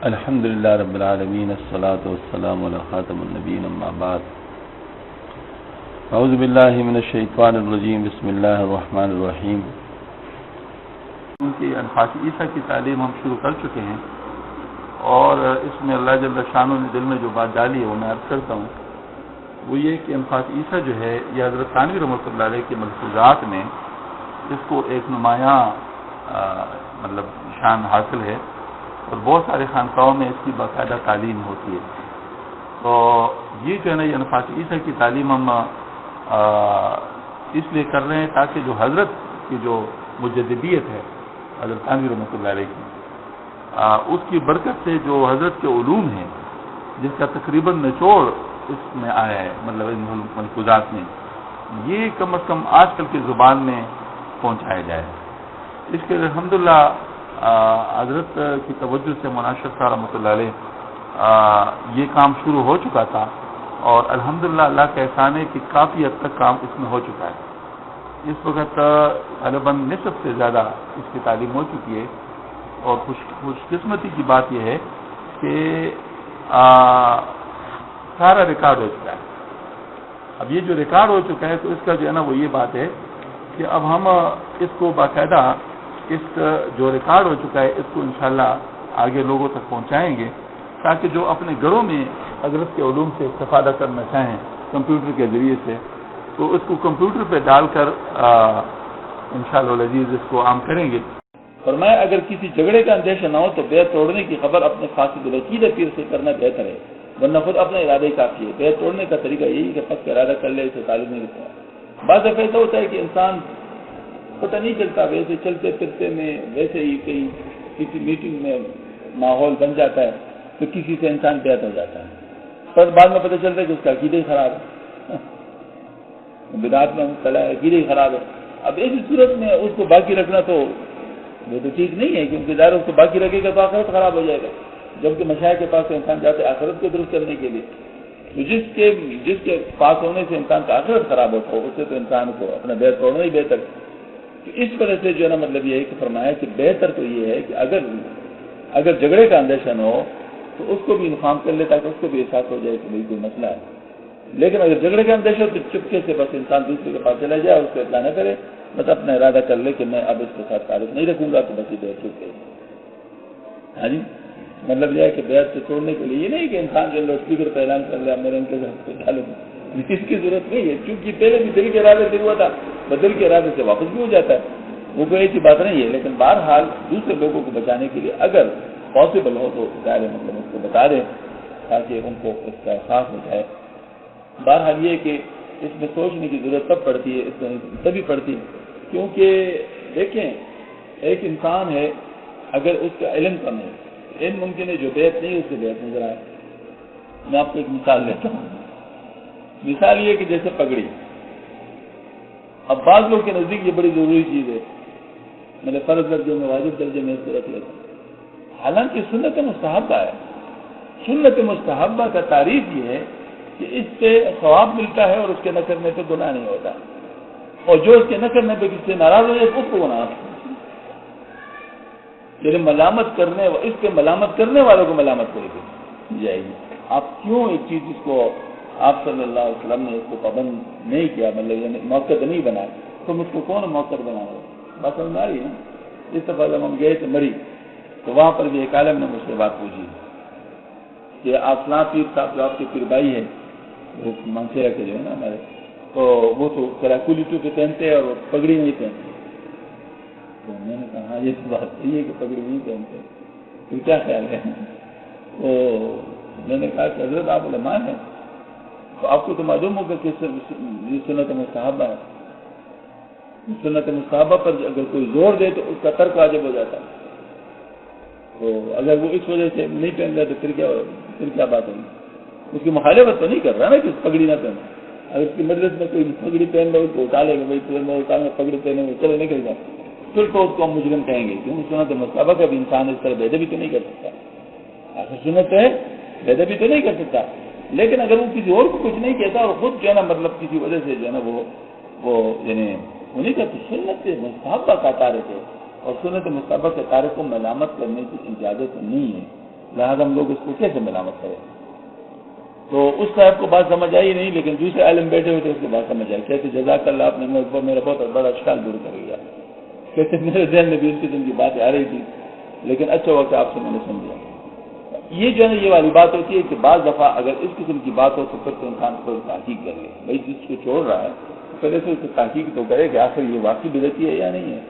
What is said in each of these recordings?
الحمد للہ رب العالمین الصلاۃ والسلام علی خاتم النبیین اما بعد اعوذ باللہ من الشیطان الرجیم بسم اللہ الرحمن الرحیم۔ ان کی انفاس عیسیٰ کی تعلیم ہم شروع کر چکے ہیں اور اس میں اللہ جل شانہ نے دل میں جو بات ڈالی ہے وہ میں عرض کرتا ہوں، وہ یہ کہ انفاس عیسیٰ جو ہے یہ حضرت تھانوی رحمۃ اللہ علیہ کے ملفوظات میں اس کو ایک نمایاں شان حاصل ہے اور بہت سارے خانقاہوں میں اس کی باقاعدہ تعلیم ہوتی ہے۔ تو یہ جو ہے نا یہ انفاس عیسیٰ کی تعلیم ہم اس لیے کر رہے ہیں تاکہ جو حضرت کی جو مجددیت ہے حضرت تھانوی رحمۃ اللہ علیہ کی، اس کی برکت سے جو حضرت کے علوم ہیں جس کا تقریباً نچوڑ اس میں آیا ہے، ان ملفوظات میں، یہ کم از کم آج کل کی زبان میں پہنچایا جائے۔ اس کے لیے الحمدللہ حضرت کی توجہ سے مناشر صاحب رحمۃ اللہ علیہ یہ کام شروع ہو چکا تھا اور الحمدللہ اللہ کا احسان ہے کہ کافی حد تک کام اس میں ہو چکا ہے۔ اس وقت غالباً نصف سے زیادہ اس کی تعلیم ہو چکی ہے اور خوش قسمتی کی بات یہ ہے کہ سارا ریکارڈ ہو چکا ہے۔ اب یہ جو ریکارڈ ہو چکا ہے تو اس کا جو ہے نا وہ یہ بات ہے کہ اب ہم اس کو باقاعدہ اس جو ریکارڈ ہو چکا ہے اس کو انشاءاللہ آگے لوگوں تک پہنچائیں گے تاکہ جو اپنے گھروں میں حضرت کے علوم سے استفادہ کرنا چاہیں کمپیوٹر کے ذریعے سے تو اس کو کمپیوٹر پہ ڈال کر انشاءاللہ العزیز اس کو عام کریں گے۔ فرمایا اگر کسی جھگڑے کا اندیشہ نہ ہو تو بیعت توڑنے کی خبر اپنے فاسد العقیدہ پیر سے کرنا بہتر ہے، ورنہ خود اپنا ارادہ ہی کافی ہے۔ بیعت توڑنے کا طریقہ یہی کہ پک ارادہ کر لے، اسے تعلیم نہیں دیتا۔ بعض دفعہ ایسا ہوتا ہے کہ انسان پتہ نہیں چلتا، ویسے چلتے پھرتے میں ویسے ہی کہیں کسی میٹنگ میں ماحول بن جاتا ہے تو کسی سے انسان بیعت ہو جاتا ہے، پر بعد میں پتہ چلتا ہے کہ اس کا عقیدہ ہی خراب ہے، بدعات میں مبتلا ہے، عقیدہ ہی خراب ہے۔ اب ایسی صورت میں اس کو باقی رکھنا تو وہ تو ٹھیک نہیں ہے، کیونکہ ظاہر اس کو باقی رکھے گا تو آخرت خراب ہو جائے گا، جبکہ مشائخ کے پاس انسان جاتے ہے آخرت کو درست کرنے کے لیے۔ تو جس کے پاس ہونے سے انسان کا آخرت خراب ہوتا ہو اس سے تو انسان کو اپنا بیعت توڑنا ہی بہتر ہے۔ تو اس وجہ سے جو ہے نا یہ ہے کہ فرمایا کہ بہتر تو یہ ہے کہ اگر جھگڑے کا اندیشہ نہ ہو تو اس کو بھی انفارم کر لے تاکہ اس کو بھی احساس ہو جائے کہ بھائی کوئی مسئلہ ہے، لیکن اگر جھگڑے کا اندیشہ ہو تو چپکے سے بس انسان دوسرے کے پاس چلا جائے اور اس کو اطلاع نہ کرے، بس اپنا ارادہ کر لے کہ میں اب اس کے ساتھ تعلق نہیں رکھوں گا تو بس یہ بیعت چھوٹ گئی۔ ہاں جی، یہ ہے کہ بیعت سے توڑنے کے لیے یہ نہیں کہ انسان جو لاؤڈ اسپیکر پہ اعلان کر لیا میرے ان کے ساتھ کوئی تعلق اس کی ضرورت نہیں ہے، کیونکہ پہلے بھی دل کے ارادے سے ہوا تھا، دل کے ارادے سے واپس بھی ہو جاتا ہے، وہ کوئی ایسی بات نہیں ہے۔ لیکن بہرحال دوسرے لوگوں کو بچانے کے لیے اگر پاسبل ہو تو ظاہر اس کو بتا دیں تاکہ ان کو اس کا احساس ہو جائے۔ بہرحال یہ کہ اس میں سوچنے کی ضرورت تب پڑتی ہے، اس میں تبھی پڑتی ہے کیونکہ دیکھیں ایک انسان ہے اگر اس کا علم کم ہے، علم ممکن ہے جو بیعت نہیں اس سے بیعت نظر آئے۔ میں آپ کو ایک مثال دیتا ہوں، مثال یہ کہ جیسے پگڑی، اب بعض لوگ کے نزدیک یہ بڑی ضروری چیز ہے، میرے فرض درجے میں واجب درجے میں اس کو رکھ لیتا ہوں، حالانکہ سنت مستحبہ ہے۔ سنت مستحبہ کا تعریف یہ ہے کہ اس سے ثواب ملتا ہے اور اس کے نہ کرنے پہ گناہ نہیں ہوتا، اور جو اس کے نہ کرنے پہ کسی سے ناراض ہو جائے اس کو گناہ ہوتا ہے۔ یعنی اس کے ملامت کرنے والوں کو ملامت کرے گی جائے گی۔ آپ کیوں ایک چیز اس کو آپ صلی اللہ علیہ وسلم نے اس کو پابند نہیں کیا، یعنی موقع نہیں بنا، تم اس کو کون موقع بنا رہے ہو؟ بات سمجھ آ رہی ہے نا؟ اس دفعہ جب ہم گئے تھے مری تو وہاں پر بھی ایک عالم نے مجھ سے بات پوچھی کہ آپ فلاں پیر صاحب جو آپ کے پیر بھائی ہیں وہ مانسیرا کے جو ہے نا ہمارے، تو وہ تو کراکولی ٹوپی پہنتے ہیں اور پگڑی نہیں پہنتے۔ تو میں نے کہا ہاں یہ تو بات صحیح ہے کہ پگڑی نہیں پہنتے، تو کیا خیال ہے؟ تو میں نے کہا کہ حضرت آپ علماء ہیں تو آپ کو تو معلوم ہوگا کہ سنت مستحبہ ہے، سنت مستحبہ پر اگر کوئی زور دے تو اس کا ترک واجب ہو جاتا ہے، تو اگر وہ اس وجہ سے نہیں پہن رہا تو پھر کیا بات ہوگی؟ اس کی مخالفت تو نہیں کر رہا نا کہ پگڑی نہ پہنے، اگر اس کی مجلس میں کوئی پگڑی پہن لے اس کو اٹھا لے گا، بھائی پگڑی پہنے ہوئے چلے نکل جائے، پھر تو اس کو ہم مجرم کہیں گے، کیونکہ سنت مستحبہ کا بھی انسان اس طرح بے ادبی تو نہیں کر سکتا، آخر سنت ہے بے ادبی تو نہیں کر سکتا، لیکن اگر وہ کسی اور کو کچھ نہیں کہتا اور خود جو ہے نا کسی وجہ سے جو ہے نا وہ یعنی انہیں کا تو سنت مستحبہ کا تارک ہے، اور سنت مستحبہ کے تارک کو ملامت کرنے کی اجازت نہیں ہے، لہٰذا ہم لوگ اس کو کیسے ملامت کریں؟ تو اس صاحب کو بات سمجھ آئی نہیں، لیکن دوسرے عالم بیٹھے ہوئے تھے، اس کو بات سمجھ آئی. کہتے جزاک اللہ، آپ نے میرا بہت بڑا اشکال دور کر لیا. کہتے میرے ذہن میں بھی اس قسم کی باتیں آ رہی تھی، لیکن اچھا وقت آپ سے میں نے سمجھا. یہ جو ہے نا، یہ والی بات ہوتی ہے کہ بعض دفعہ اگر اس قسم کی بات ہو تو پھر تو انسان کو تحقیق کر لے. بھائی جس کو چھوڑ رہا ہے پہلے سے اس کو تحقیق تو کرے کہ آخر یہ واقعی بدعتی ہے یا نہیں ہے،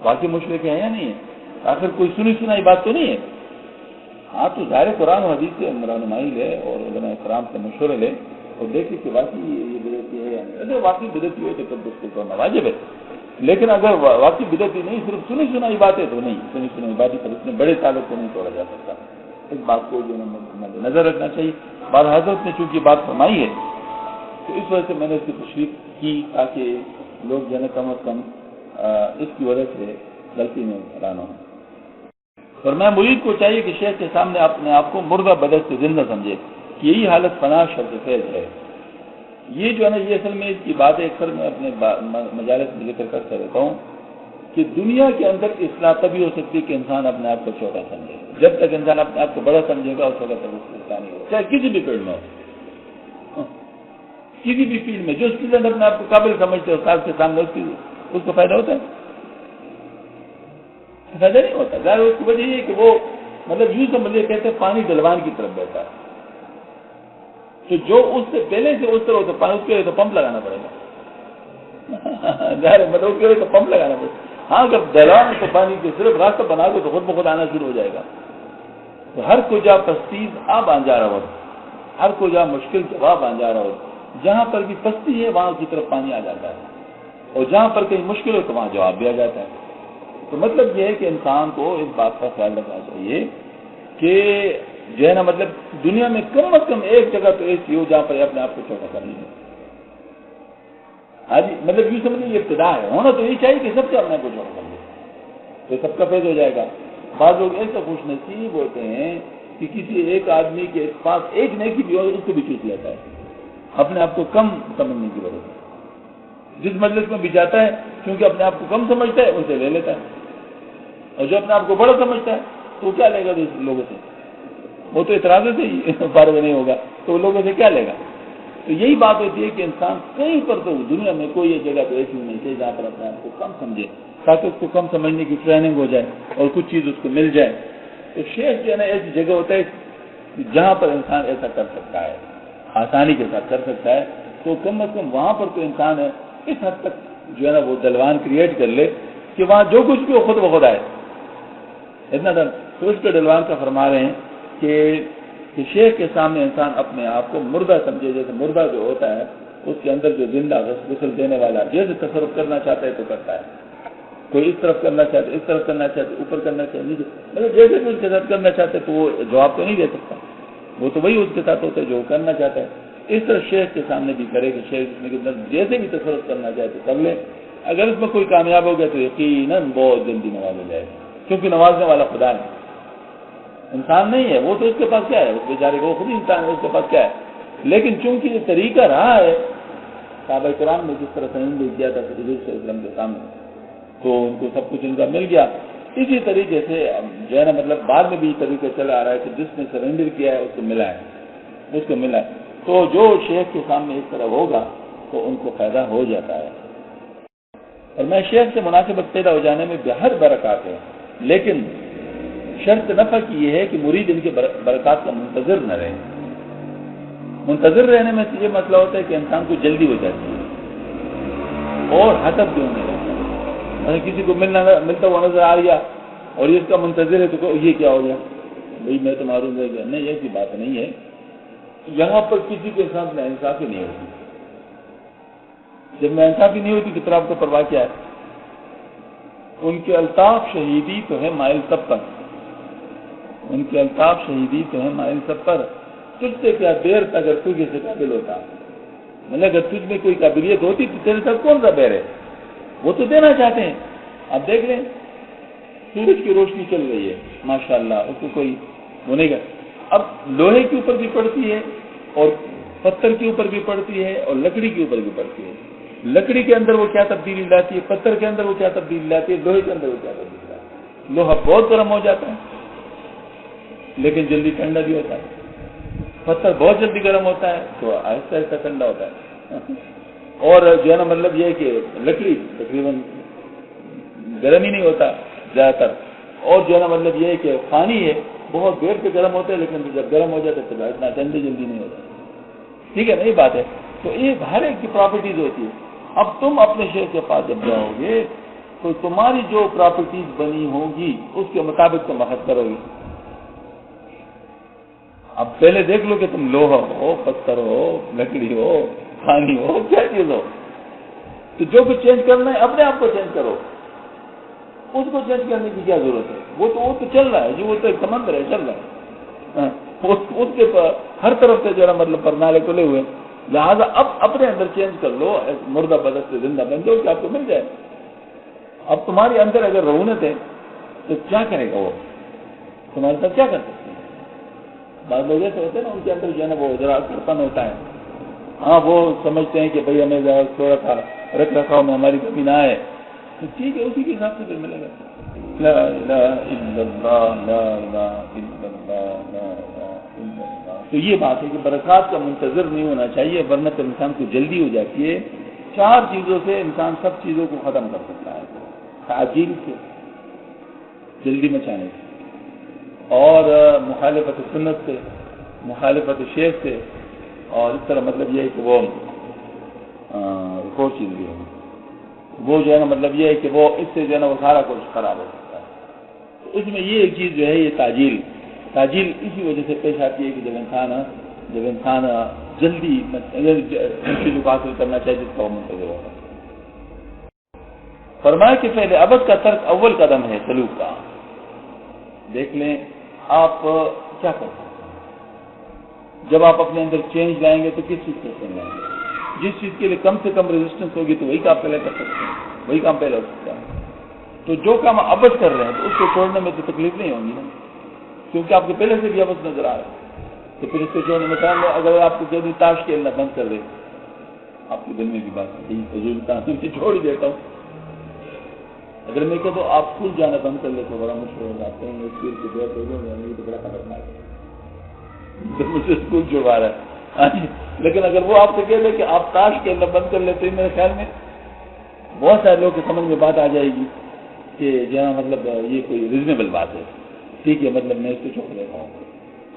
واقعی مشرک ہے یا نہیں ہے، آخر کوئی سنی سنائی بات تو نہیں ہے. ہاں تو ظاہر قرآن و حدیث سے رہنمائی لے اور علماء کرام سے مشورے لے اور دیکھے کہ واقعی یہ بدعتی ہے یا نہیں. اگر واقعی بدعتی ہو تو پھر اس کو کرنا واجب ہے، لیکن اگر واقعی بدعتی نہیں، صرف سنی سنائی باتیں تو نہیں. سنی سنائی باتیں پر اتنے بڑے تعلق کو نہیں توڑا جا سکتا. اس بات کو جو ہے نظر رکھنا چاہیے. بعد حضرت نے چونکہ بات فرمائی ہے تو اس وجہ سے میں نے اس کی تشریح کی تاکہ لوگ جو ہے کم از کم اس کی وجہ سے غلطی میں حیران ہوں. اور میں مرید کو چاہیے کہ شیخ کے سامنے اپنے آپ کو مردہ بدن سے زندہ سمجھے کہ یہی حالت فنا شرط فیض ہے. یہ جو ہے نا، یہ اصل میں اس کی بات ہے. اکثر میں اپنے مجالس میں ذکر کرتا رہتا ہوں کہ دنیا کے اندر اصلاح تبھی ہو سکتی ہے کہ انسان اپنے آپ کو چھوٹا سمجھے. جب تک انسان اپنے آپ کو بڑا سمجھے گا اس وقت تک اس کی اصلاح نہیں ہوگی، چاہے کسی بھی فیلڈ میں ہو. کسی بھی فیلڈ میں جو اسٹوڈنٹ اپنے آپ کو قابل سمجھتے ہیں استاد کے سامنے اس کو فائدہ ہوتا ہے؟ فائدہ نہیں ہوتا. ظاہر اس کی وجہ یہ کہ وہ مطلب یوں سمجھے، کہتے ہیں پانی ڈلوان کی طرف بیٹھا ہے. تو جو اس سے پہلے سے اس طرح ہوتا پانی، اس کے لیے تو پمپ لگانا پڑے گا. ظاہر مطلب اس کے لیے تو پمپ لگانا پڑے گا. ہاں اگر ڈلوان تو پانی کے صرف راستہ بنا دو تو خود بخود آنا شروع ہو جائے گا. تو ہر کو جا پستیز آب آنجارا ہو، ہر کو جا مشکل جواب آنجارا ہو. جہاں پر بھی پستی ہے وہاں کی طرف پانی آ جاتا ہے، اور جہاں پر کہیں مشکل ہو تو وہاں جواب بھی آ جاتا ہے. تو مطلب یہ ہے کہ انسان کو اس بات کا خیال رکھنا چاہیے کہ جو ہے نا، مطلب دنیا میں کم از کم ایک جگہ تو ایسی ہو جہاں پر اپنے آپ کو چھوٹا کر لیجیے. ہاں جی، مطلب یوں سمجھیں یہ ابتدا ہے. ہونا تو یہ چاہیے کہ سب سے اپنے آپ کو چھوٹا کر لے تو سب کا فیض ہو جائے گا. بعض لوگ ایسا خوش نصیب ہوتے ہیں کہ کسی ایک آدمی کے پاس ایک نیکی بھی ہو اس کو بھی چوس لیتا ہے اپنے آپ کو کم سمجھنے کی وجہ سے. جس مجلس میں بھی جاتا ہے کیونکہ اپنے آپ کو کم سمجھتا ہے اسے لے لیتا ہے، اور جو اپنے آپ کو بڑا سمجھتا ہے تو وہ کیا لے گا دوسرے لوگوں سے؟ وہ تو اعتراض سے ہی فارغ نہیں ہوگا تو وہ لوگوں سے کیا لے گا؟ تو یہی بات ہوتی ہے کہ انسان کہیں پر تو دنیا میں کوئی یہ جگہ تو ایسی نہیں چاہیے جہاں پر اپنے آپ کو کم سمجھے، تاکہ اس کو کم سمجھنے کی ٹریننگ ہو جائے اور کچھ چیز اس کو مل جائے. تو شیخ جو ہے نا ایسی جگہ ہوتا ہے جہاں پر انسان ایسا کر سکتا ہے، آسانی کے ساتھ کر سکتا ہے. تو کم از کم وہاں پر تو انسان ہے اس حد تک جو ہے نا وہ دلوان کریٹ کر لے کہ وہاں جو کچھ بھی وہ خود بخود آئے. اتنا دن تو اس کے ڈلوان کا فرما رہے ہیں کہ شیخ کے سامنے انسان اپنے آپ کو مردہ سمجھے. جیسے مردہ جو ہوتا ہے اس کے اندر جو زندہ غسل دینے والا جیسے تصرف کرنا چاہتا ہے تو کرتا ہے. کوئی اس طرف کرنا چاہتا ہے، اس طرف کرنا چاہتا ہے، اوپر کرنا چاہتا ہے، مطلب جیسے بھی اس کے ساتھ کرنا چاہتے تو وہ جواب تو نہیں دے سکتا. وہ تو وہی اس کے ساتھ ہوتا ہے جو کرنا چاہتا ہے. اس طرح شیخ کے سامنے بھی کرے کہ شیخ جیسے بھی تصرف کرنا چاہے تو کر لے. اگر اس میں کوئی کامیاب ہو گیا تو یقیناً بہت جلدی نواز ہو جائے گا، کیونکہ نوازنے والا خدا ہے، انسان نہیں ہے. وہ تو اس کے پاس کیا ہے، اس بیچارے کو خود ہی انسان ہے، اس کے پاس کیا ہے. لیکن چونکہ یہ طریقہ رہا ہے صحابہ کرام نے جس طرح سرنڈر کیا تھا حضور صلی اللہ علیہ وسلم کے سامنے تو ان کو سب کچھ ان کا مل گیا. اسی طریقے سے جو ہے نا مطلب بعد میں بھی طریقہ چلا آ رہا ہے کہ جس نے سرنڈر کیا ہے اس کو ملا ہے، اس کو ملا ہے. تو جو شیخ کے سامنے اس طرح ہوگا تو ان کو فائدہ ہو جاتا ہے. اور میں شیخ سے مناسبت پیدا ہو جانے میں بہت برکات ہے، لیکن شرط نفع کی یہ ہے کہ مرید ان کے برکات کا منتظر نہ رہے. منتظر رہنے میں یہ مسئلہ ہوتا ہے کہ انسان کو جلدی ہو جاتی ہے اور حسد بھی ہونے لگتا ہے. کسی کو ملتا ہوا نظر آ گیا اور یہ اس کا منتظر ہے تو یہ کیا ہو گیا، بھائی میں تو معروف رہ گیا. نہیں، ایسی بات نہیں ہے. یہاں پر کسی کے ساتھ میں انصافی نہیں ہوتی. جب میں انصافی نہیں ہوتی تو پھر آپ کو پرواہ کیا ہے؟ ان کے الطاف شہیدی تو ہے مائل سب پر، ان کے الطاف شہیدی تو ہے مائل سب پر. تجھ سے کیا دیر تک اگر تجھ سے قابل ہوتا، مطلب اگر تجھ میں کوئی قابلیت ہوتی تو تیرے ساتھ کون سا بیر ہے؟ وہ تو دینا چاہتے ہیں. آپ دیکھ لیں سورج کی روشنی چل رہی ہے ماشاءاللہ، اس کو کوئی ہونے گا. اب لوہے کے اوپر بھی پڑتی ہے اور پتھر کے اوپر بھی پڑتی ہے اور لکڑی کے اوپر بھی پڑتی ہے. لکڑی کے اندر وہ کیا تبدیلی لاتی ہے، پتھر کے اندر وہ کیا تبدیلی لاتی ہے، لوہے کے اندر وہ کیا تبدیلی لاتی ہے. لوہا بہت گرم ہو جاتا ہے لیکن جلدی ٹھنڈا بھی ہوتا ہے. پتھر بہت جلدی گرم ہوتا ہے تو آہستہ آہستہ ٹھنڈا ہوتا ہے. اور جو ہے نا مطلب یہ ہے کہ لکڑی تقریباً گرم ہی نہیں ہوتا زیادہ تر. اور جو ہے نا مطلب یہ ہے کہ پانی ہے بہت دیر پہ گرم ہوتا ہے لیکن جب گرم ہو جاتا ہے تو اتنا جلدی نہیں ہوتا. ٹھیک ہے نا, یہ بات ہے. تو یہ ہر ایک کی پراپرٹیز ہوتی ہے. اب تم اپنے شیخ کے پاس جب جاؤ گے تو تمہاری جو پراپرٹیز بنی ہوگی اس کے مطابق تم اخذ کرو گے. اب پہلے دیکھ لو کہ تم لوہا ہو, پتھر ہو, لکڑی ہو, پانی ہو, کیا چیز ہو. تو جو کچھ چینج کرنا ہے اپنے آپ کو چینج کرو. اس کو چینج کرنے کی کیا ضرورت ہے؟ وہ تو چل رہا ہے, جو وہ تو ایک سمندر ہے, چل رہا ہے. اس کے ہر طرف سے جو ہے مطلب پرنالے کھلے ہوئے. لہٰذا اب اپنے اندر چینج کر لو, مردہ بدن سے زندہ بن جاؤ کہ آپ کو مل جائے. اب تمہارے اندر اگر رعونت ہے تو کیا کرے گا وہ تمہارے ساتھ, کیا کر سکتے ہیں؟ بعض لوگ ایسے ہوتے ہیں نا ان کے اندر جو ہے نا وہ ذرا کرپن ہوتا ہے. ہاں وہ سمجھتے ہیں کہ بھائی ہمیں تھوڑا سا رکھ رکھاؤ میں ہماری کمی نہ آئے تو ٹھیک ہے, اسی کے حساب سے پھر ملے گا. لا الہ الا اللہ, لا الہ الا اللہ, لا الہ الا اللہ. تو یہ بات ہے کہ برکات کا منتظر نہیں ہونا چاہیے, ورنہ تو انسان کو جلدی ہو جاتی ہے. 4 چیزوں سے انسان سب چیزوں کو ختم کر سکتا ہے. تعجیل سے, جلدی مچانے سے, اور مخالفت سنت سے, مخالفت شیخ سے, اور اس طرح مطلب یہ ہے کہ وہ ایک اور چیز بھی ہے وہ جو ہے نا مطلب یہ ہے کہ وہ اس سے جو ہے نا وہ سارا کچھ خراب ہو سکتا ہے. تو اس میں یہ ایک چیز جو ہے یہ تاجیل اسی وجہ سے پیش آتی ہے کہ جب انسان جلدی چیزوں کو حاصل کرنا چاہیے جس کا وہ منتظر ہوگا. فرمایا کہ فعل ابد کا ترک اول قدم ہے سلوک کا. دیکھ لیں آپ کیا کرتے ہیں جب آپ اپنے اندر چینج لائیں گے تو کس چیز کو چینج لائیں گے؟ جس چیز کے لیے کم سے کم ریزسٹنس ہوگی تو وہی کام پہلے کر سکتے ہیں, وہی کام پہلے ہو سکتا ہے. تو جو کام ابد کر رہے ہیں تو اس کو چھوڑنے میں تو تکلیف نہیں ہوگی نا, کیونکہ آپ کو پہلے سے بھی ابد نظر آ رہا ہے. تو پھر اس کو چھوڑنے میں کام, اگر آپ کو کہتے تاش کھیلنا بند کر دے, آپ کے دل میں بھی بات فضول کام چھوڑ ہی دیتا ہوں. اگر میں کہتا ہوں آپ اسکول جانا بند کر لے تو بڑا مشکل ہو جاتے ہیں, اسکول کی بہت ہو گئی تو بڑا خطرناک ہے, مجھے اسکول چھوڑا رہا ہے. لیکن اگر وہ آپ سے کہہ لے کہ آپ تاش کھیلنا بند کر لیتے ہیں, میرے خیال میں بہت سارے لوگ کی سمجھ میں بات آ جائے گی کہ جہاں مطلب یہ کوئی ریزنیبل بات ہے, ٹھیک ہے مطلب میں اس کو چھوڑ دیتا ہوں.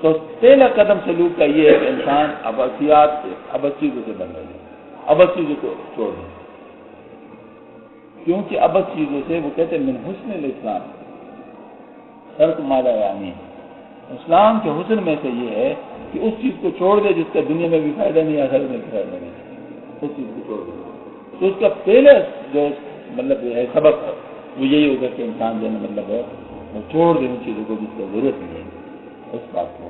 تو پہلا قدم سلوک کا یہ ہے کہ انسان ابدیات سے, ابد چیزوں سے بن رہے, ابد چیزوں کو چھوڑ دیں. کیونکہ ابد چیزوں سے وہ کہتے ہیں من حسن الاسلام ترک ما لا یعنی. اسلام کے حسن میں سے یہ ہے کہ اس چیز کو چھوڑ دے جس کا دنیا میں بھی فائدہ نہیں, آخرت میں بھی فائدہ نہیں, اس چیز کو چھوڑ دے. تو اس کا پہلے جو مطلب ہے سبق وہ یہی ہوگا کہ انسان جو ہے مطلب وہ چھوڑ دے ان چیزوں کو جس کا ضرورت نہیں ہے اس بات کو.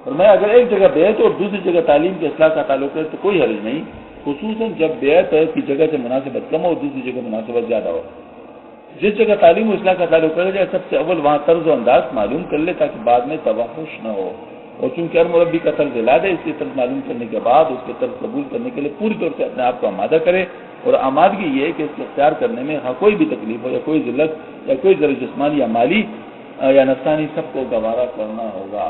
اور میں اگر ایک جگہ بیعت اور دوسری جگہ تعلیم کے اصلاح کا تعلق ہے تو کوئی حرج نہیں, خصوصاً جب بیعت کی جگہ سے مناسبت کم ہو, دوسری جگہ مناسبت زیادہ ہو. جس جگہ تعلیم و اصلاح کا تعلق کرے جائے سب سے اول وہاں طرز و انداز معلوم کر لے تاکہ بعد میں توحش نہ ہو. اور چونکہ ہر مربی کا طرز علاج ہے, اس کے طرز معلوم کرنے کے بعد اس کے طرز قبول کرنے کے لیے پوری طور سے اپنے آپ کو آمادہ کرے. اور آمادگی یہ ہے کہ اس کو اختیار کرنے میں کوئی بھی تکلیف ہو یا کوئی ذلت یا کوئی ذرا جسمانی یا مالی یا نفسانی, سب کو گوارا کرنا ہوگا.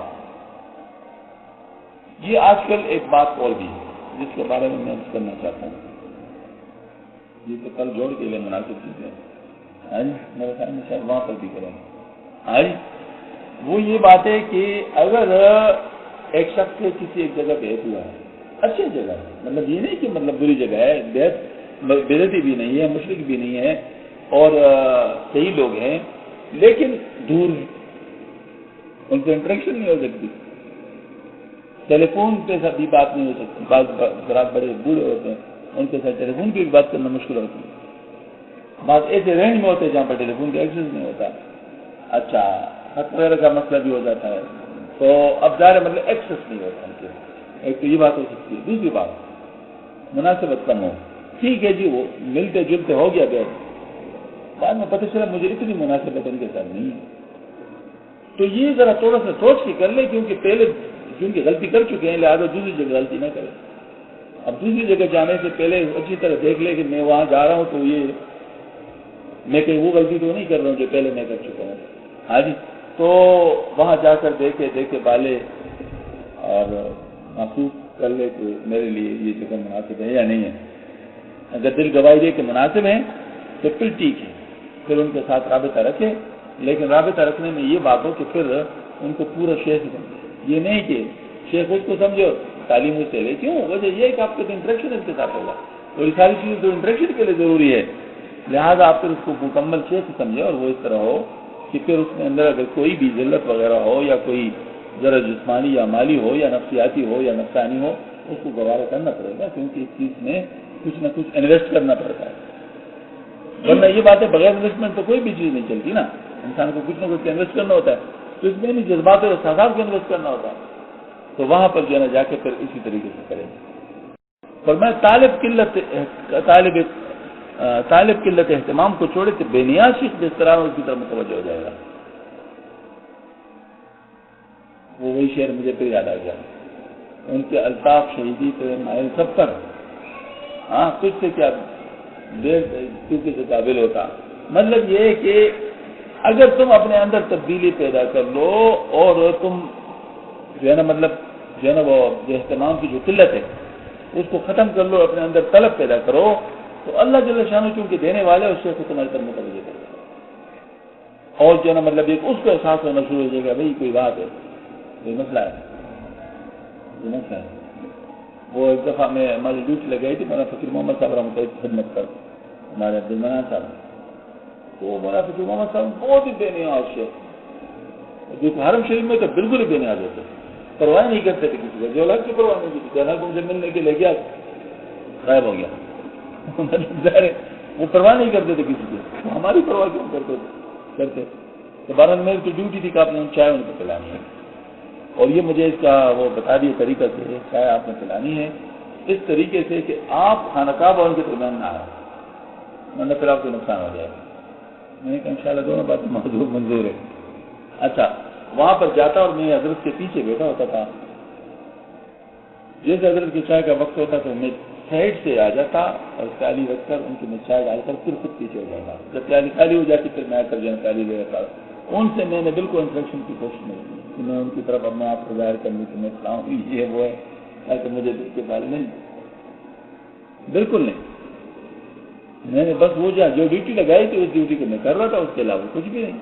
یہ آج کل ایک بات اور بھی ہے جس کے بارے میں کرنا چاہتا ہوں, یہ تو کل جوڑ کے لیے مناسب چیزیں ہیں, میرے خیال میں شاید وہاں پر بھی کریں گے. وہ یہ بات ہے کہ اگر ایک شخص سے کسی ایک جگہ بیعت ہوا ہے, اچھی جگہ ہے, مطلب یہ نہیں کہ مطلب بری جگہ ہے, بیعت بےدتی بھی نہیں ہے, مشرک بھی نہیں ہے, اور صحیح لوگ ہیں لیکن دور ہیں, ان سے انٹریکشن نہیں ہو سکتی, ٹیلی فون پہ بھی بات نہیں ہو سکتی. بعض ذرات بڑے بوڑھے ہوتے ہیں, ان کے ساتھ ٹیلی فون پہ بھی بات کرنا مشکل ہوتی ہے. بعض ایسے رینج میں ہوتے ہیں جہاں پر ٹیلی فون کا ایکسیس نہیں ہوتا. اچھا خط وغیرہ کا مسئلہ بھی ہو جاتا ہے, تو اب ظاہر مطلب ایکسیس نہیں ہوتا ان کے. ایک تو یہ بات ہو سکتی ہے. دوسری بات مناسبت کم ہو, ٹھیک ہے جی وہ ملتے جلتے ہو گیا بیعت, بعد میں پتہ چلا مجھے اتنی مناسبت ان کے ساتھ نہیں ہے, تو یہ ذرا تھوڑا سا سوچ کے کر لیں, کیونکہ پہلے کیونکہ غلطی کر چکے ہیں لہٰذا دوسری جگہ غلطی نہ کریں. اب دوسری جگہ جانے سے پہلے اچھی طرح دیکھ لیں کہ میں وہاں جا رہا ہوں تو یہ میں کہیں وہ غلطی تو نہیں کر رہا ہوں جو پہلے میں کر چکا ہوں. ہاں جی, تو وہاں جا کر دیکھے بالے اور محسوس کر لے کہ میرے لیے یہ جگہ مناسب ہے یا نہیں ہے. اگر دل گواہی دے کہ مناسب ہے تو پھر ٹھیک ہے, پھر ان کے ساتھ رابطہ رکھے. لیکن رابطہ رکھنے میں یہ بات ہو کہ پھر ان کو پورا شیخ سمجھے, یہ نہیں کہ شیخ اس کو سمجھو تعلیم اس سے لے. کیوں؟ وجہ یہ ہے کہ آپ کا انٹریکشن اس کے ساتھ ہوگا, اور یہ ساری چیزیں تو انٹریکشن کے لیے ضروری ہے. لہٰذا آپ پھر اس کو مکمل شیخ سمجھے, اور وہ اس طرح ہو کہ پھر اس کے اندر اگر کوئی بھی ذلت وغیرہ ہو یا کوئی ذرا جسمانی یا مالی ہو یا نفسیاتی ہو یا نفسانی ہو, اس کو گوارا کرنا پڑے گا, کیونکہ اس چیز میں کچھ نہ کچھ انویسٹ کرنا پڑتا ہے. ورنہ یہ بات ہے بغیر انویسٹمنٹ تو کوئی بھی چیز نہیں چلتی نا. انسان کو کچھ نہ کچھ انویسٹ کرنا ہوتا ہے, تو اس میں نہیں جذبات اور احساسات کو انویسٹ کرنا ہوتا ہے. تو وہاں پر جو ہے نا جا کے پھر اسی طریقے سے کریں. پر میں طالب قلت اہتمام کو چھوڑے تو بے نیاز شیخ جس طرح اس کی طرف متوجہ ہو جائے گا. وہ وہی شعر مجھے پھر یاد آ گیا, ان کے الطاف شہیدی پہ مائل سب پر, ہاں کچھ سے کیا دیر کیونکہ سے قابل ہوتا. مطلب یہ ہے کہ اگر تم اپنے اندر تبدیلی پیدا کر لو اور تم جو ہے نا مطلب جو ہے نا وہ جو اہتمام کی جو قلت ہے اس کو ختم کر لو, اپنے اندر طلب پیدا کرو, تو اللہ جل شانہ چونکہ دینے والے اس سے تمہاری طرف متوجہ کرے گا. اور جو ہے نا مطلب ایک اس کو احساس ہونا شروع ہو جائے گا بھائی کوئی بات ہے, یہ مسئلہ ہے. وہ ایک دفعہ میں ہماری ڈیوٹی لگائی تھی مولانا فقیر محمد صاحب رحمۃ اللہ کی خدمت کر, ہمارے عبدالمنان صاحب. تو مولانا فقیر محمد صاحب بہت ہی بے نیاز شیخ, جو حرم شریف میں تو بالکل ہی بے نیاز ہوتے, پرواہ نہیں کرتے تھے کسی کو, جو الگ کی پرواہ نہیں کی تھی. مجھے ملنے کے لے گیا غائب ہو گیا. وہ پرواہ نہیں کرتے تھے کسی کی, ہماری پرواہ کیوں کرتے. تو بہرحال میری تو ڈیوٹی تھی کہ آپ نے چائے ان کو پلانی ہے, اور یہ مجھے اس کا وہ بتا دیے طریقہ سے چائے آپ نے پلانی ہے اس طریقے سے کہ آپ خانہ کعبہ اور ان کے درمیان نہ آئے, ورنہ پھر آپ کو نقصان ہو جائے گا. میں نے کہا انشاءاللہ دونوں باتیں منظور ہے. اچھا, وہاں پر جاتا اور میں حضرت کے پیچھے بیٹھا ہوتا تھا. جیسے حضرت کی چائے کا وقت ہوتا تو میں سائڈ سے آ جاتا اور پیالی رکھ کر ان کی میں چائے ڈال کر پھر خود پیچھے ہو جاتا. جب پیالی خالی ہو جاتی پھر میں آ کر جو ہے پیالی لے رکھا. ان سے میں نے بالکل انٹریکشن کی کوشش نہیں کی کہ میں ان کی طرف اپنے آپ کو ظاہر کرنے کی میں اسلام یہ وہ ہے تاکہ مجھے دل کے بارے نہیں, بالکل نہیں. میں نے بس وہ جو ڈیوٹی لگائی تھی اس ڈیوٹی کو میں کر رہا تھا, اس کے علاوہ کچھ بھی نہیں.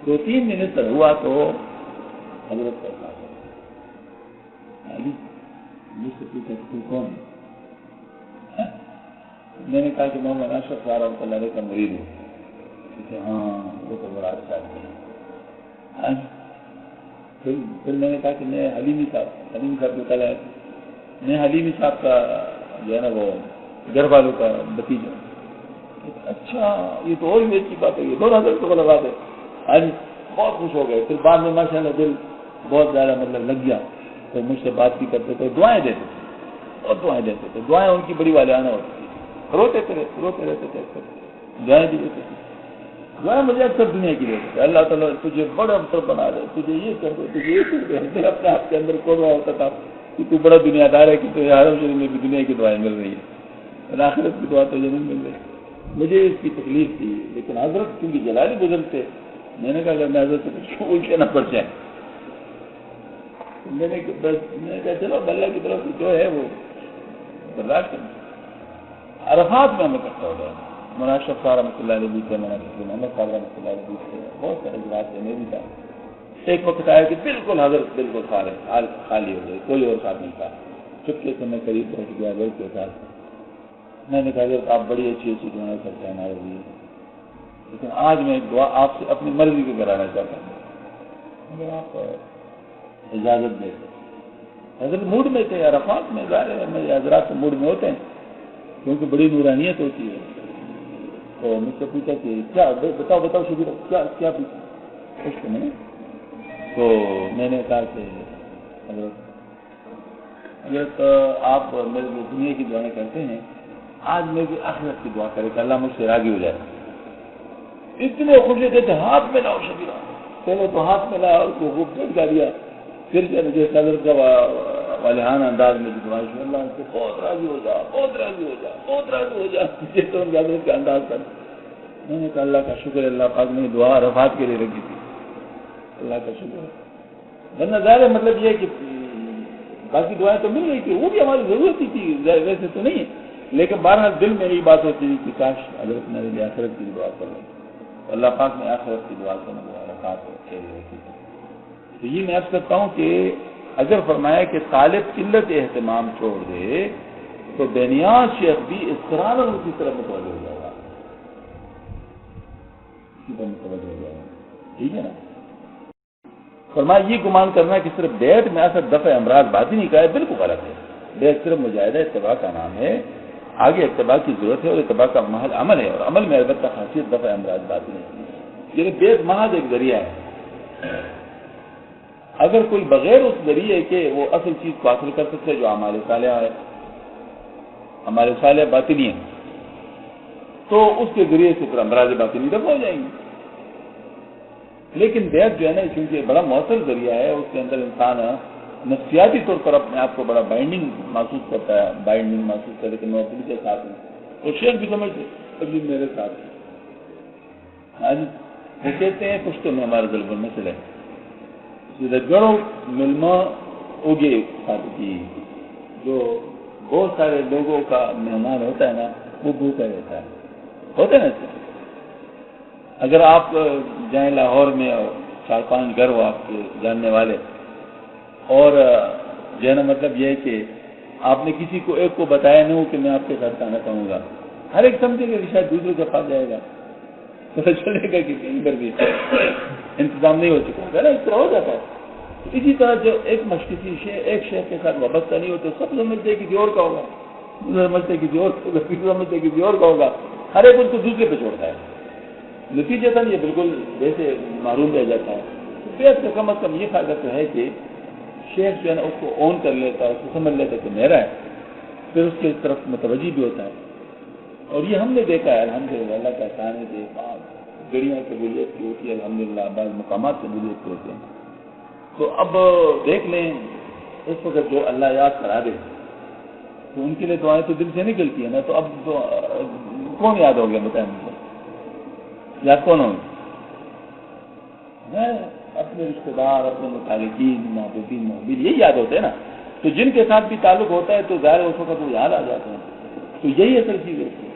2-3 دن اس طرح ہوا تو حضرت کا مجھ سے پوچھا کہ کون ہے. میں نے کہا کہ محمد اشرف صاحب رحمۃ اللہ علیہ کا مرید ہوں. ہاں وہ تو بڑا اچھا ہے. پھر میں نے کہا کہ میں حلیمی صاحب کو کل ہے, میں حلیمی صاحب کا جو ہے نا وہ گھر والوں کا بھتیجا. اچھا یہ تو اور بھی اچھی بات ہے, یہ دونوں حضرت کو لگا دے. آج بہت خوش ہو گئے. پھر بعد میں ماشاء اللہ دل بہت زیادہ مطلب لگ گیا, تو مجھ سے بات بھی کرتے تھے, دعائیں دیتے تھے اور دعائیں دیتے تھے. دعائیں ان کی بڑی والانہ ہوتی تھی, روتے رہتے تھے, دعائیں بھی دیتے تھے. دعائیں مجھے اکثر دنیا کی دیتے تھے, اللہ تعالیٰ تجھے بڑا افسر بنا دے, تجھے یہ کر دے, تجھے یہ کر دے. میں اپنے آپ کے اندر کھول رہا ہوتا تھا کہ تو بڑا دنیا دار ہے, کہ تجھے حرم شریف میں بھی دنیا کی دعائیں مل رہی ہیں, آخرت کی دعا تجھے نہیں مل رہی. مجھے اس کی تکلیف تھی, لیکن حضرت کیونکہ جلالی بزرگ تھے, میں نے کہا اگر میں حضرت سے کچھ الٹے نہ پڑ جائیں. میں نے کہا چلو اللہ کی طرف جو ہے وہ برداشت کرنا. عرفات میں ہمیں اکٹھا ہو گیا. مولانا اشرف صاحب رحمۃ اللہ علیہ بھی تھے, مولانا محمد صاحب رحمۃ اللہ علیہ بھی تھے, بہت سارے حضرات میں بھی تھا. ایک وقت آیا کہ بالکل حضرت بالکل خالی ہو گئے, کوئی اور ساتھ نہیں تھا. چپکے سے میں قریب پہنچ گیا حضرت کے ساتھ. میں نے کہا حضرت آپ بڑی اچھی دعائیں کرتے ہیں ہمارے لیے, لیکن آج میں ایک دعا آپ سے اپنی مرضی کو کرانا چاہتا ہوں, اگر آپ اجازت دے. حضرت موڈ میں تھے, عرفات میں ظاہر ہے میرے حضرات موڈ میں ہوتے ہیں کیونکہ بڑی نورانیت ہوتی ہے. تو مجھ سے پوچھا کہ کیا بتاؤ شبیر کیا پوچھا اس کو میں. تو میں نے کہا کہ حضرت آپ میرے لیے دنیا کی دعائیں کرتے ہیں, آج میری آخرت کی دعا کرے کہ اللہ مجھ سے راضی ہو جائے. اتنے خوشی تھے, ہاتھ میں لاؤ شبیرہ. پہلے تو ہاتھ میں لا, اس کو خوب جھٹکا دیا. پھر جو حضرت کا والہانہ انداز میں دعائیں, اللہ سے بہت راضی ہو جا, بہت راضی ہو جا, بہت راضی ہو جا. یہ تو حضرت کا انداز تھا. میں نے کہا اللہ کا شکر, اللہ پاک نے دعا عرفات کے لیے رکھی تھی. اللہ کا شکر ہے. ورنہ ظاہر ہے مطلب یہ ہے کہ باقی دعائیں تو مل رہی تھی, وہ بھی ہماری ضرورت ہی تھی, ویسے تو نہیں ہے, لیکن بہرحال دل میں یہی بات ہوتی تھی کہ کاش حضرت میرے لیے آخرت کی دعا کر رہے, اللہ پاک نے آخرت کی دعا کرنے والا بات ہوتی ہے. تو یہ میں عرض کرتا ہوں کہ اگر فرمایا کہ طالب قلت اہتمام چھوڑ دے تو بے نیاز شیخ بھی اس طرح ان کی طرف متوجہ ہو جائے گا, اسی طرح متوجہ ہو جائے گا. ٹھیک ہے نا. فرمایا یہ گمان کرنا کہ صرف بیعت میں اثر دفع امراض باطنی کا ہے, بالکل غلط ہے. بیعت صرف مجاہدہ اتباع کا نام ہے, آگے اتباع کی ضرورت ہے اور اتباع کا محل عمل ہے, اور عمل میں البتہ خاصیت دفع امراض باطنی ہے. یعنی بیعت محض ایک ذریعہ ہے. اگر کوئی بغیر اس ذریعے کے وہ اصل چیز کو حاصل کر سکتے جو اعمال صالحہ ہے, اعمال صالحہ باطنی ہے, تو اس کے ذریعے سے پھر امراض باطنی دفع ہو جائیں گے. لیکن بیعت جو ہے نا, چونکہ بڑا مؤثر ذریعہ ہے, اس کے اندر انسان نفسیاتی طور پر اپنے آپ کو بڑا بائنڈنگ محسوس کرتا ہے, بائنڈنگ محسوس کرے کہ میں پولیس کے ساتھ ہوں, اور شیخ بھی سمجھتے ابھی میرے ساتھ ہے. وہ کہتے ہیں پشتو میں ہمارے دل بھر میں چلے گڑو ملما اگے کی, جو بہت سارے لوگوں کا مہمان ہوتا ہے نا, وہ بھوکا رہتا ہے, ہوتا ہے نا. اگر آپ جائیں لاہور میں, 4-5 گھر ہو آپ کے جاننے والے, اور جو ہے نا مطلب یہ ہے کہ آپ نے کسی کو ایک کو بتایا نہیں ہو کہ میں آپ کے ساتھ کھانا کھاؤں گا, ہر ایک سمجھے گا کہ شاید دوسرے کا پاس جائے گا, پتہ چلے گا کہ کہیں پر بھی انتظام نہیں ہو چکا ہوگا نا, اس طرح ہو جاتا ہے. اسی طرح جو ایک مشکل ایک شیخ کے ساتھ وابستہ نہیں ہوتے, سب سمجھتے ہیں کسی اور کا ہوگا, دوسرے سمجھتے کسی اور کا ہوگا, تیسرے سمجھتے کسی اور کا ہوگا, ہر ایک اس کو دوسرے پہ چھوڑتا ہے. نتیجتاً یہ بالکل ویسے معروم رہ جاتا ہے. بیعت کا کم از کم یہ فائدہ تو ہے کہ شیخ جو ہے نا اس کو اون کر لیتا ہے, اس کو سمجھ لیتا ہے کہ میرا ہے, پھر اس کی طرف متوجہ بھی ہوتا ہے. اور یہ ہم نے دیکھا ہے الحمدللہ, اللہ کا احسان ہے کہ گڑیاں قبولیت کی ہوتی ہے الحمدللہ, بعض مقامات قبولیت کے ہوتے ہیں. تو اب دیکھ لیں اس وقت جو اللہ یاد کرا دے تو ان کے لیے دعائیں تو دل سے نکلتی ہیں نا. تو اب تو کون یاد ہو گیا بتائیں مجھے, یاد کون ہوگی؟ اپنے رشتے دار, اپنے متعلقین, محبوبین, محبوبین, یہی یاد ہوتے ہیں نا. تو جن کے ساتھ بھی تعلق ہوتا ہے تو ظاہر اس وقت وہ یاد آ جاتے ہیں. تو یہی اصل چیز ہوتی ہے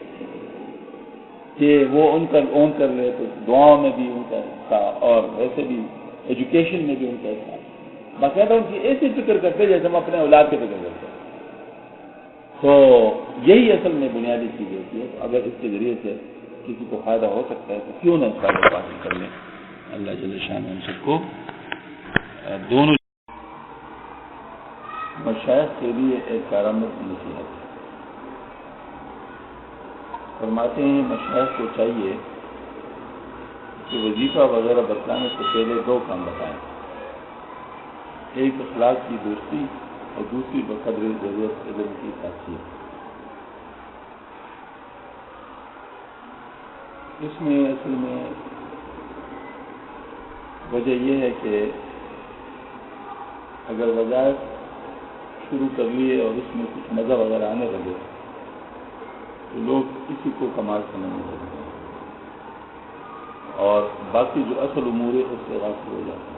کہ وہ ان کا اون کر لے, تو دعاؤں میں بھی ان کا حصہ, اور ویسے بھی ایجوکیشن میں بھی ان کا حصہ. باقاعدہ ان کی ایسی فکر کرتے جیسے ہم اپنے اولاد کی فکر کرتے ہیں. تو یہی اصل میں بنیادی چیز ہوتی ہے. اگر اس کے ذریعے سے کسی کو فائدہ ہو سکتا ہے تو کیوں نہ اس کا حاصل کر لیں. اللہ جل شان ہم سب کو دونوں مشائخ کے لیے ایک کارآمد نصیحت فرماتے ہیں. مشائخ کو چاہیے کہ وظیفہ وغیرہ بتلانے سے پہلے 2 کام بتائیں. ایک اخلاق کی دوستی, اور دوسری بقدر ضرورت علم کی تاثیر. اس میں اصل میں وجہ یہ ہے کہ اگر وظائف شروع کر لیے اور اس میں کچھ مزہ وغیرہ آنے لگے تو لوگ اسی کو کمال سمجھنے لگتے ہیں, اور باقی جو اصل امور ہے اس سے غافل ہو جاتے ہیں.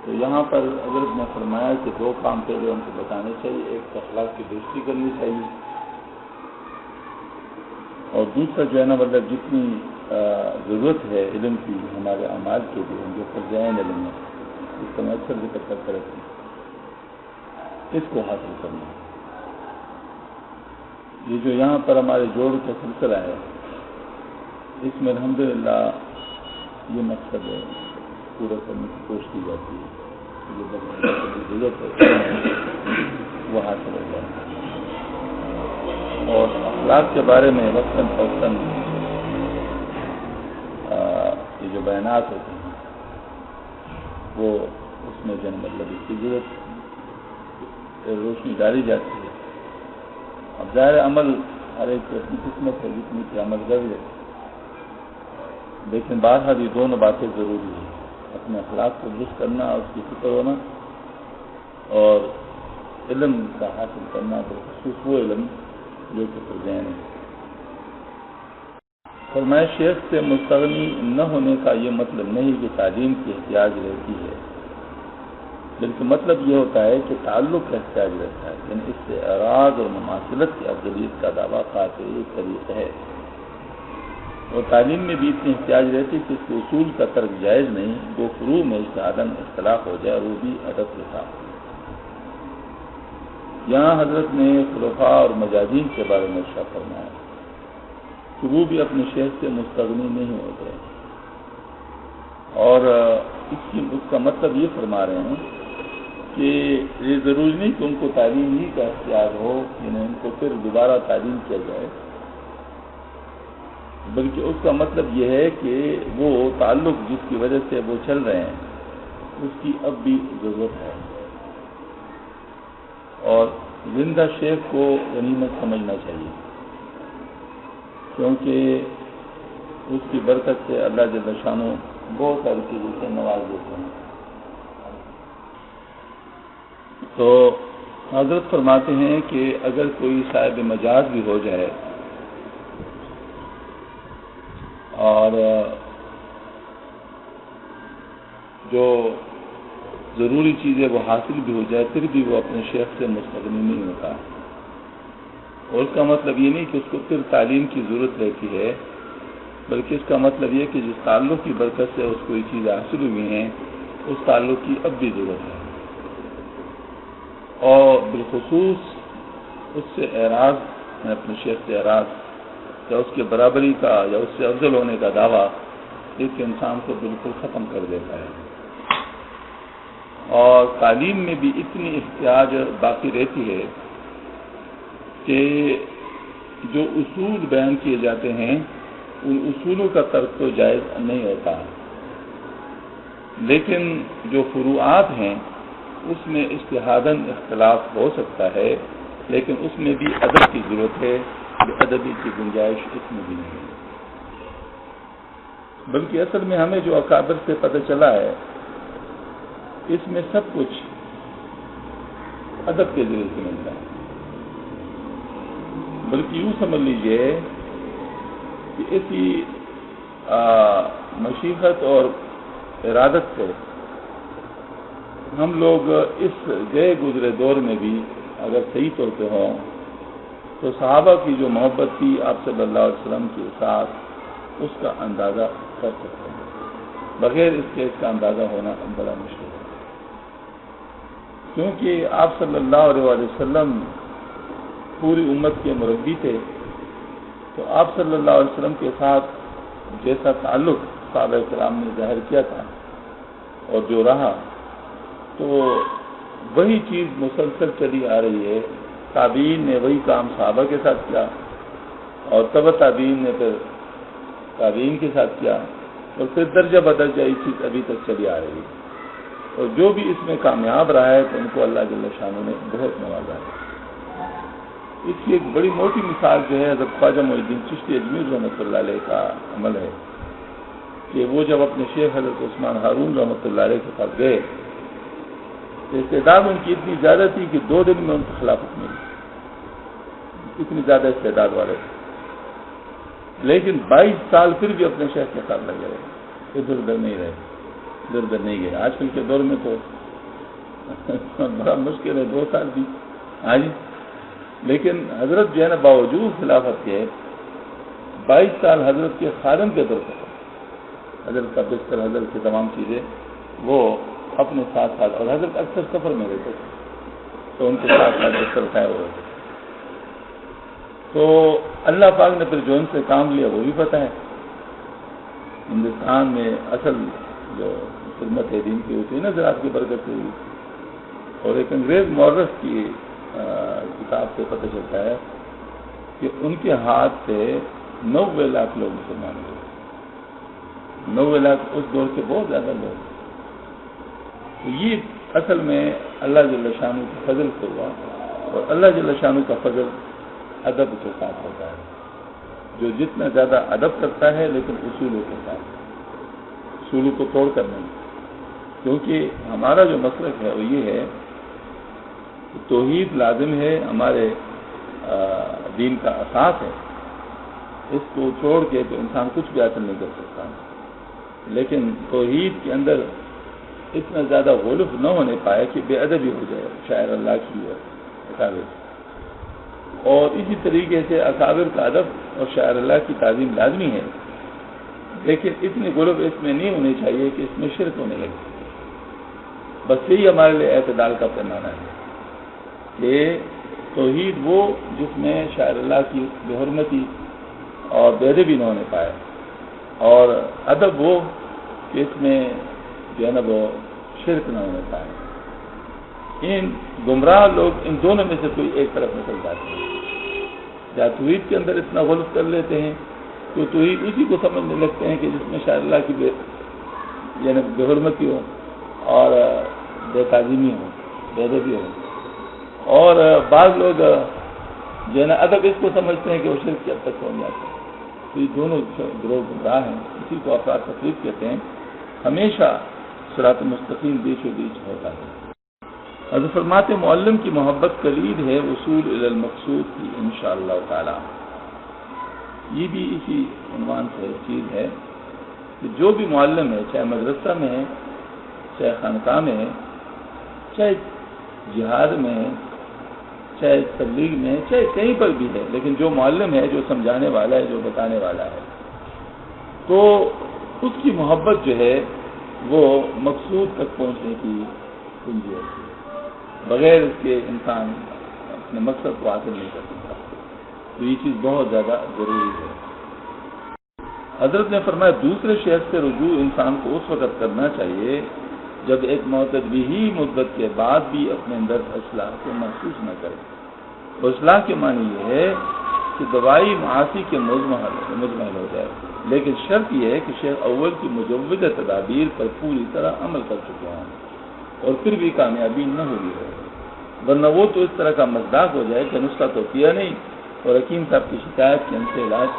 تو یہاں پر اگر میں فرمایا کہ 2 کام پہلے ہم کو بتانے چاہیے. ایک اخلاق کی دوستی کرنی چاہیے, اور دوسرا جو ہے نا مطلب جتنی ضرورت ہے علم کی ہمارے اعمال کے لیے, جو فرض عین علم ہے, اس کا میں اکثر ذکر کرتا رہتا ہوں, اس کو حاصل کرنا. یہ جو یہاں پر ہمارے جوڑ کا سلسلہ ہے, اس میں الحمدللہ یہ مقصد ہے پورا کرنے کی کوشش کی جاتی ہے. جو ضرورت ہے وہ حاصل ہو جائے. اور اخلاق کے بارے میں وقتاً فوقتاً یہ جو بیانات ہوتے ہیں وہ اس میں جو مطلب اس کی ضرورت روشنی ڈالی جاتی ہے. اب ظاہر عمل ہر ایک کی اپنی قسمت ہے جتنی کہ عمل کر لے, لیکن بہرحال یہ دونوں باتیں ضروری ہیں. اپنے اخلاق کو درست کرنا, اس کی فکر ہونا, اور علم کا حاصل کرنا, بالخصوص وہ علم جو کہ فرض عین ہے. فرمایا شیخ سے مستغنی نہ ہونے کا یہ مطلب نہیں کہ تعلیم کی احتیاج رہتی ہے، بلکہ مطلب یہ ہوتا ہے کہ تعلق کا احتیاج رہتا ہے، یعنی اس سے اعراض اور مماثلت کی افضلیت کا دعویٰ قاطع طریق ہے۔ اور تعلیم میں بھی اتنی احتیاج رہتی کہ اس کے اصول کا ترک جائز نہیں، دو فروع میں اجتہاداً اختلاف ہو جائے اور وہ بھی ادب کے ساتھ۔ یہاں حضرت نے خلفاء اور مجاہدین کے بارے میں ارشاد فرمایا کہ وہ بھی اپنے شیخ سے مستغنی نہیں ہوتے، اور اس کا مطلب یہ فرما رہے ہیں کہ یہ ضروری نہیں کہ ان کو تعلیم ہی کا اختیار ہو، یعنی ان کو پھر دوبارہ تعلیم کیا جائے، بلکہ اس کا مطلب یہ ہے کہ وہ تعلق جس کی وجہ سے وہ چل رہے ہیں اس کی اب بھی ضرورت ہے، اور زندہ شیخ کو غنیمت سمجھنا چاہیے، کیونکہ اس کی برکت سے اللہ جل شانہ بہت ساری چیزوں سے نواز دیتے ہیں۔ تو حضرت فرماتے ہیں کہ اگر کوئی صاحب مجاز بھی ہو جائے اور جو ضروری چیزیں وہ حاصل بھی ہو جائے، پھر بھی وہ اپنے شیخ سے مستغنی نہیں ہوتا، اور اس کا مطلب یہ نہیں کہ اس کو پھر تعلیم کی ضرورت رہتی ہے، بلکہ اس کا مطلب یہ کہ جس تعلق کی برکت سے اس کو یہ چیزیں حاصل ہوئی ہیں اس تعلق کی اب بھی ضرورت ہے، اور بالخصوص اس سے اعراض، اپنے شیخ سے اعراض یا اس کے برابری کا یا اس سے افضل ہونے کا دعویٰ ایک انسان کو بالکل ختم کر دیتا ہے۔ اور تعلیم میں بھی اتنی احتیاج باقی رہتی ہے کہ جو اصول بیان کیے جاتے ہیں ان اصولوں کا ترک تو جائز نہیں ہوتا، لیکن جو فروعات ہیں اس میں اجتہاداً اختلاف ہو سکتا ہے، لیکن اس میں بھی ادب کی ضرورت ہے، ادبی کی گنجائش اس میں بھی نہیں ہے۔ بلکہ اصل میں ہمیں جو اکابر سے پتہ چلا ہے اس میں سب کچھ ادب کے ذریعے سے ملتا ہے، بلکہ یوں سمجھ لیجئے کہ اسی مشیقت اور ارادت سے ہم لوگ اس گئے گزرے دور میں بھی اگر صحیح طور پہ ہوں تو صحابہ کی جو محبت تھی آپ صلی اللہ علیہ وسلم کے ساتھ اس کا اندازہ کر سکتے ہیں، بغیر اس کے اس کا اندازہ ہونا بڑا مشکل ہے، کیونکہ آپ صلی اللہ علیہ وسلم پوری امت کے مربی تھے، تو آپ صلی اللہ علیہ وسلم کے ساتھ جیسا تعلق صحابہ کرام نے ظاہر کیا تھا اور جو رہا، تو وہی چیز مسلسل چلی آ رہی ہے۔ تابعین نے وہی کام صحابہ کے ساتھ کیا، اور تبع تابعین نے پھر تابعین کے ساتھ کیا، اور پھر درجہ بدرجہ یہ چیز ابھی تک چلی آ رہی ہے، اور جو بھی اس میں کامیاب رہا ہے تو ان کو اللہ جل شانہ نے بہت نوازا ہے۔ اس کی ایک بڑی موٹی مثال جو ہے حضرت خواجہ معین الدین چشتی اجمیر رحمۃ اللہ علیہ کا عمل ہے کہ وہ جب اپنے شیخ حضرت عثمان ہارون رحمۃ اللہ علیہ کے پاس گئے تو استعداد ان کی اتنی زیادہ تھی کہ 2 دن میں ان کی خلافت ملی، اتنی زیادہ استعداد والے تھے، لیکن 22 سال پھر بھی اپنے شیخ کے ساتھ لگے رہے، ادھر ادھر نہیں رہے، ادھر ادھر نہیں گئے۔ آج کل کے دور میں تو بڑا مشکل ہے 2 سال بھی، ہاں جی، لیکن حضرت جو ہے نا باوجود خلافت کے 22 سال حضرت کے خادم کے طور پر حضرت کا بستر، حضرت کی تمام چیزیں وہ اپنے ساتھ ساتھ، اور حضرت اکثر سفر میں رہتے تھے تو ان کے ساتھ ساتھ بستر اٹھائے ہوئے تھے۔ تو اللہ پاک نے پھر جو ان سے کام لیا وہ بھی پتہ ہے، ہندوستان میں اصل جو خدمت دین کی ہوتی ہے نا زراعت کی برکت سے ہوئی، اور ایک انگریز مورخ کی کتاب سے پتہ چلتا ہے کہ ان کے ہاتھ سے 90 لاکھ لوگ مسلمان ہوئے، 90 لاکھ اس دور کے بہت زیادہ لوگ۔ تو یہ اصل میں اللہ جل شانہ کے فضل سے ہوا، اور اللہ جل شانہ کا فضل ادب کے ساتھ ہوتا ہے، جو جتنا زیادہ ادب کرتا ہے لیکن اصولوں کے ساتھ، اصولوں کو توڑ کر نہیں، کیونکہ ہمارا جو مسلک ہے وہ یہ ہے کہ توحید لازم ہے، ہمارے دین کا اساس ہے، اس کو چھوڑ کے تو انسان کچھ بھی حاصل نہیں کر سکتا، لیکن توحید کے اندر اتنا زیادہ غلف نہ ہونے پائے کہ بے ادبی ہو جائے شاعر اللہ کی اور اکابر، اور اسی طریقے سے اکابر کا ادب اور شاعر اللہ کی تعظیم لازمی ہے، لیکن اتنی غلف اس میں نہیں ہونی چاہیے کہ اس میں شرک ہونے لگے۔ بس یہی ہمارے لیے اعتدال کا پیمانہ ہے کہ توحید وہ جس میں شاعر اللہ کی بے حرمتی اور بے ادبی نہ ہونے پائے، اور ادب وہ کہ اس میں جو ہے نا وہ شرک نہ ہونے پائے۔ ان گمراہ لوگ ان دونوں میں سے کوئی ایک طرف نکل جاتے ہیں، یا توحید کے اندر اتنا غلط کر لیتے ہیں تو توحید اسی کو سمجھنے لگتے ہیں کہ جس میں شاعر اللہ کی یعنی بے حرمتی ہو اور بے تعظیمی ہو، بے ادبی ہو، اور بعض لوگ جو ہے نا ادب اس کو سمجھتے ہیں کہ وہ شرک کی حد تک پہنچ جاتے ہیں۔ تو یہ دونوں گروہ گمراہ ہیں، اسی کو افراد تفریق کہتے ہیں، ہمیشہ صراط مستقیم بیچ و بیچ ہوتا ہے۔ حضرت فرماتے معلم کی محبت کلید ہے وصول الی المقصود کی انشاءاللہ تعالی۔ یہ بھی اسی عنوان سے چیز ہے کہ جو بھی معلم ہے، چاہے مدرسہ میں ہے، چاہے خانقاہ میں ہے، چاہے جہاد میں ہے، چاہے تبلیغ میں، چاہے کہیں پر بھی ہے، لیکن جو معلم ہے، جو سمجھانے والا ہے، جو بتانے والا ہے، تو اس کی محبت جو ہے وہ مقصود تک پہنچنے کی کنجی ہوتی ہے، بغیر اس کے انسان اپنے مقصد کو حاصل نہیں کر سکتا۔ تو یہ چیز بہت زیادہ ضروری ہے۔ حضرت نے فرمایا دوسرے شخص سے رجوع انسان کو اس وقت کرنا چاہیے جب ایک معتدی ہی مدت کے بعد بھی اپنے اندر اصلاح کو محسوس نہ کرے۔ اور اصلاح کے معنی یہ ہے کہ دوائی معاصی کے مزمحل ہو جائے، لیکن شرط یہ ہے کہ شیخ اول کی مجوزہ تدابیر پر پوری طرح عمل کر چکے ہوں اور پھر بھی کامیابی نہ ہوئی ہو، ورنہ وہ تو اس طرح کا مذاق ہو جائے کہ نسخہ تو کیا نہیں اور حکیم صاحب کی شکایت کے ان سے علاج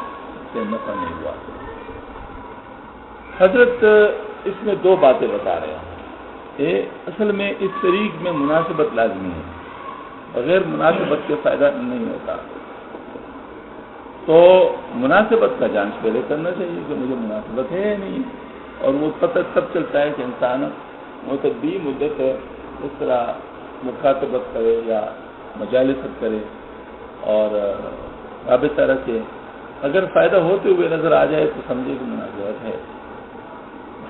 سے نفع نہیں ہوا۔ حضرت اس میں دو باتیں بتا رہے ہیں۔ اصل میں اس طریق میں مناسبت لازمی ہے، بغیر مناسبت کے فائدہ نہیں ہوتا۔ تو مناسبت کا جانچ پہلے کرنا چاہیے کہ مجھے مناسبت ہے یا نہیں، اور وہ پتہ تب چلتا ہے کہ انسان معتدی مدت اس طرح مخاطبت کرے یا مجالست کرے اور رابطہ رکھے۔ اگر فائدہ ہوتے ہوئے نظر آ جائے تو سمجھے کہ مناسبت ہے،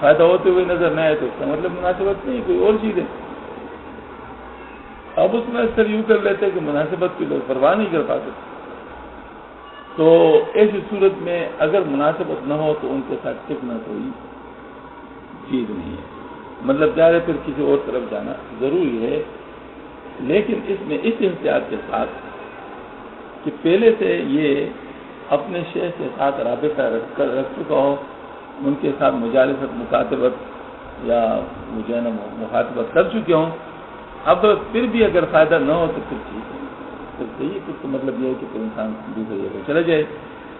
فائدہ ہوتے ہوئے نظر نہ آئے تو اس کا مطلب مناسبت نہیں، کوئی اور چیز ہے۔ اب اس میں اکثر یوں کر لیتے کہ مناسبت کی لوگ پرواہ نہیں کر پاتے، تو ایسی صورت میں اگر مناسبت نہ ہو تو ان کے ساتھ ٹکنا کوئی چیز نہیں ہے، مطلب ظاہر ہے پھر کسی اور طرف جانا ضروری ہے، لیکن اس میں اس احتیاط کے ساتھ کہ پہلے سے یہ اپنے شیخ کے ساتھ رابطہ رکھ چکا ہو، ان کے ساتھ مجالست مکاتبت یا مخاطبت کر چکے ہوں، اب پھر بھی اگر فائدہ نہ ہو تو پھر ٹھیک ہے، پھر صحیح، پھر تو مطلب یہ ہے کہ پھر انسان دوسری جگہ چلا جائے،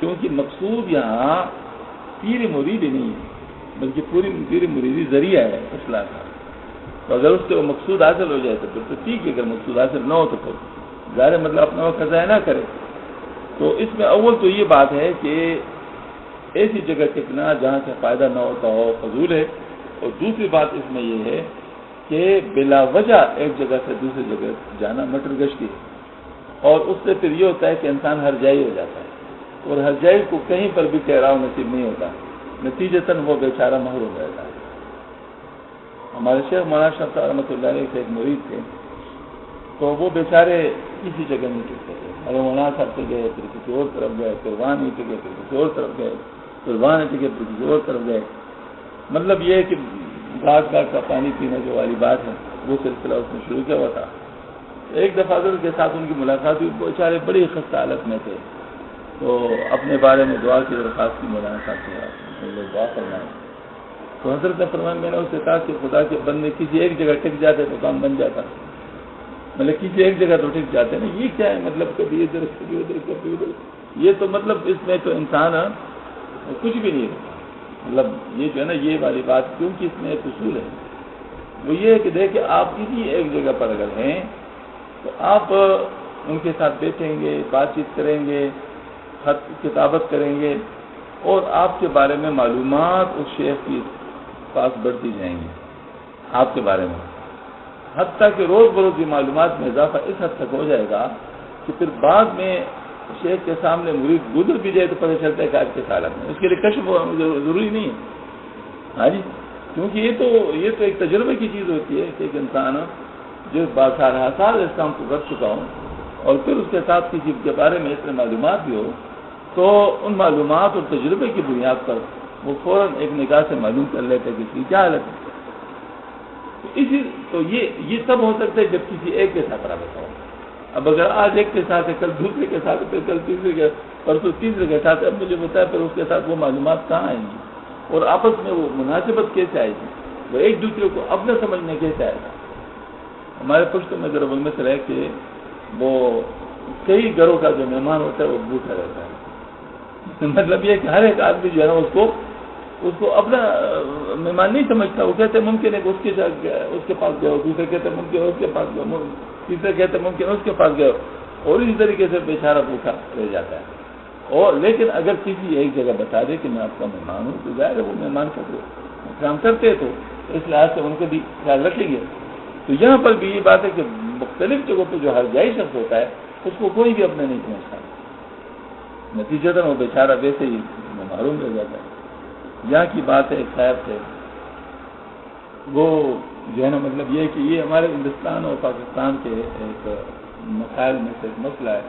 کیونکہ مقصود یہاں پیر مرید ہی نہیں ہے بلکہ پوری پیر مریدی ذریعہ ہے اصلاح کا۔ تو اگر اس سے وہ مقصود حاصل ہو جائے تو پھر تو ٹھیک ہے، اگر مقصود حاصل نہ ہو تو پھر ظاہر مطلب اپنا وقت ضائع نہ کرے۔ تو اس میں اول تو یہ بات ہے کہ ایسی جگہ ٹکنا جہاں سے فائدہ نہ ہوتا ہو فضول ہے، اور دوسری بات اس میں یہ ہے کہ بلا وجہ ایک جگہ سے دوسری جگہ جانا مٹر گشتی ہے، اور اس سے پھر یہ ہوتا ہے کہ انسان ہر جائی ہو جاتا ہے، اور ہر جائی کو کہیں پر بھی ٹھہراؤ نصیب نہیں ہوتا، نتیجتاً وہ بیچارہ محروم رہتا ہے۔ ہمارے شیخ مولانا شاہ صاحب رحمۃ اللہ علیہ سے ایک مرید تھے، تو وہ بیچارے کسی جگہ نہیں ٹکتے تھے، ارے مولانا صاحب سے گئے، پھر کسی اور طرف گئے، پھر وہاں نہیں ٹکے، پھر کسی اور طرف گئے، پھر وہاں نہیں ٹکے، پھر کسی اور طرف گئے۔ مطلب یہ ہے کہ گھاٹ گھاٹ کا پانی پینا جو والی بات ہے وہ سلسلہ اس میں شروع کیا ہوا تھا۔ ایک دفعہ حضرت کے ساتھ ان کی ملاقات ہوئی، بیچارے بڑی خستہ حالت میں تھے، تو اپنے بارے میں دعا کی درخواست کی مولانا صاحب سے، دعا فرمائے۔ تو حضرت نے فرمایا، میں نے اس سے کہا کہ خدا کے بندے کسی ایک جگہ ٹک جاتے تو کام بن جاتا، مطلب کسی ایک جگہ تو ٹک جاتے نا، یہ کیا ہے مطلب کبھی ادھر کبھی ادھر کبھی ادھر، یہ تو مطلب اس میں تو انسان کچھ بھی نہیں رہتا۔ مطلب یہ جو ہے نا یہ والی بات، کیونکہ اس میں ایک اصول ہے، وہ یہ ہے کہ دیکھیں آپ کسی ایک جگہ پر اگر ہیں تو آپ ان کے ساتھ بیٹھیں گے، بات چیت کریں گے، خط کتابت کریں گے اور آپ کے بارے میں معلومات اس شیخ کے پاس بڑھتی جائیں گی آپ کے بارے میں، حتیٰ کہ روز بروز کی معلومات میں اضافہ اس حد تک ہو جائے گا کہ پھر بعد میں شیخ کے سامنے مرید گزر بھی جائے تو پتہ چلتا ہے کہ آج کس حالت میں، اس کے لیے کشف ضروری نہیں ہے۔ ہاں جی، کیونکہ یہ تو ایک تجربے کی چیز ہوتی ہے کہ ایک انسان جو بارہ سال اس کام کو کر چکا ہوں اور پھر اس کے ساتھ کسی کے بارے میں اتنے معلومات بھی ہو تو ان معلومات اور تجربے کی بنیاد پر وہ فوراً ایک نگاہ سے معلوم کر لیتے ہیں کہ اس کی کیا حالت ہے۔ تو یہ تب ہو سکتا ہے جب کسی ایک کے ساتھ رابطہ ہو۔ اب اگر آج ایک کے ساتھ ہے، کل دوسرے کے ساتھ، پھر کل تیسرے کے، پرسوں تیسرے کے ساتھ، اب مجھے بتایا پھر اس کے ساتھ وہ معلومات کہاں آئیں گی اور آپس میں وہ مناسبت کیسے آئے گی، وہ ایک دوسرے کو اپنا سمجھنے کیسے آئے گا۔ ہمارے پشتوں میں ذرا میں سے رہ کے وہ کئی گھروں کا جو مہمان ہوتا ہے وہ بھوکا رہتا ہے، مطلب یہ کہ ہر ایک آدمی جو ہے نا اس کو اپنا مہمان نہیں سمجھتا۔ وہ کہتے ہیں ممکن ہے کہ اس کے پاس گئے، دوسرے کہتے ہیں ممکن اس کے پاس گئے، تیسرے کہتے ہیں ممکن اس کے پاس گئے، اور اسی طریقے سے بیچارہ بھوکا رہ جاتا ہے۔ اور لیکن اگر کسی ایک جگہ بتا دے کہ میں آپ کا مہمان ہوں تو ظاہر ہے وہ مہمان کا احترام کرتے ہیں، تو اس لحاظ سے ان کو بھی خیال رکھیں گے۔ تو یہاں پر بھی یہ بات ہے کہ مختلف جگہوں پہ جو ہر جائی شخص ہوتا ہے اس کو کوئی بھی اپنے نہیں سمجھتا، نتیجتاً وہ بیچارہ ویسے ہی محروم رہ جاتا ہے۔ یہاں کی بات ہے ایک صاحب سے، وہ جو ہے نا مطلب یہ کہ یہ ہمارے ہندوستان اور پاکستان کے ایک مسائل میں سے ایک مسئلہ ہے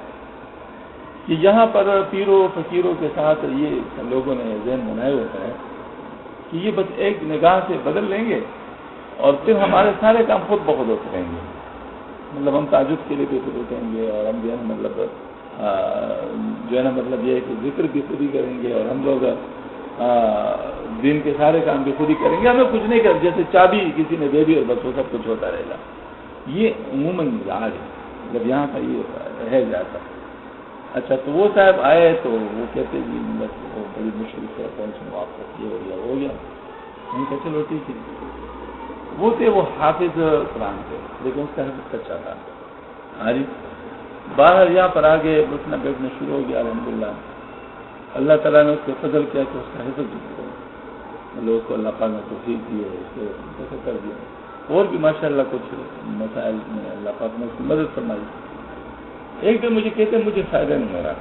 کہ یہاں پر پیروں فقیروں کے ساتھ یہ لوگوں نے ذہن بنائے ہوتا ہے کہ یہ بس ایک نگاہ سے بدل لیں گے اور پھر ہمارے سارے کام خود بخود ہوتے رہیں گے، مطلب ہم تہجد کے لیے بھی خود اٹھیں گے اور ہم جو ہے نا مطلب جو ہے نا مطلب یہ ہے کہ ذکر بھی خود ہی کریں گے اور ہم لوگ دن کے سارے کام بھی خود ہی کریں گے، ہمیں کچھ نہیں کریں، جیسے چابی کسی نے دے دی اور بس وہ سب کچھ ہوتا رہے گا۔ یہ عموماً مزاج ہے، جب یہاں کا یہ ہے جاتا۔ اچھا تو وہ صاحب آئے تو وہ کہتے جی بس وہ بڑی مشکل سے پہنچوں آپ تک، یہ ہو گیا نہیں کہ چلو ٹھیک ہے۔ وہ تھے وہ حافظ قرآن تھے لیکن اس کا حفظ کچا تھا۔ ہاں جی، باہر یہاں پر آگے اٹھنا بیٹھنا شروع ہو گیا الحمدللہ۔ اللہ تعالیٰ نے اس کو فضل کیا کہ اس کا حفظ مطلب اس کو اللہ پاک نے توفیق دی اور اس کو کیسے کر دیا، اور بھی ماشاءاللہ کچھ مسائل میں اللہ پاک نے اس کی مدد فرمائی۔ ایک دن مجھے کہتے ہیں مجھے فائدہ نہیں ہو رہا،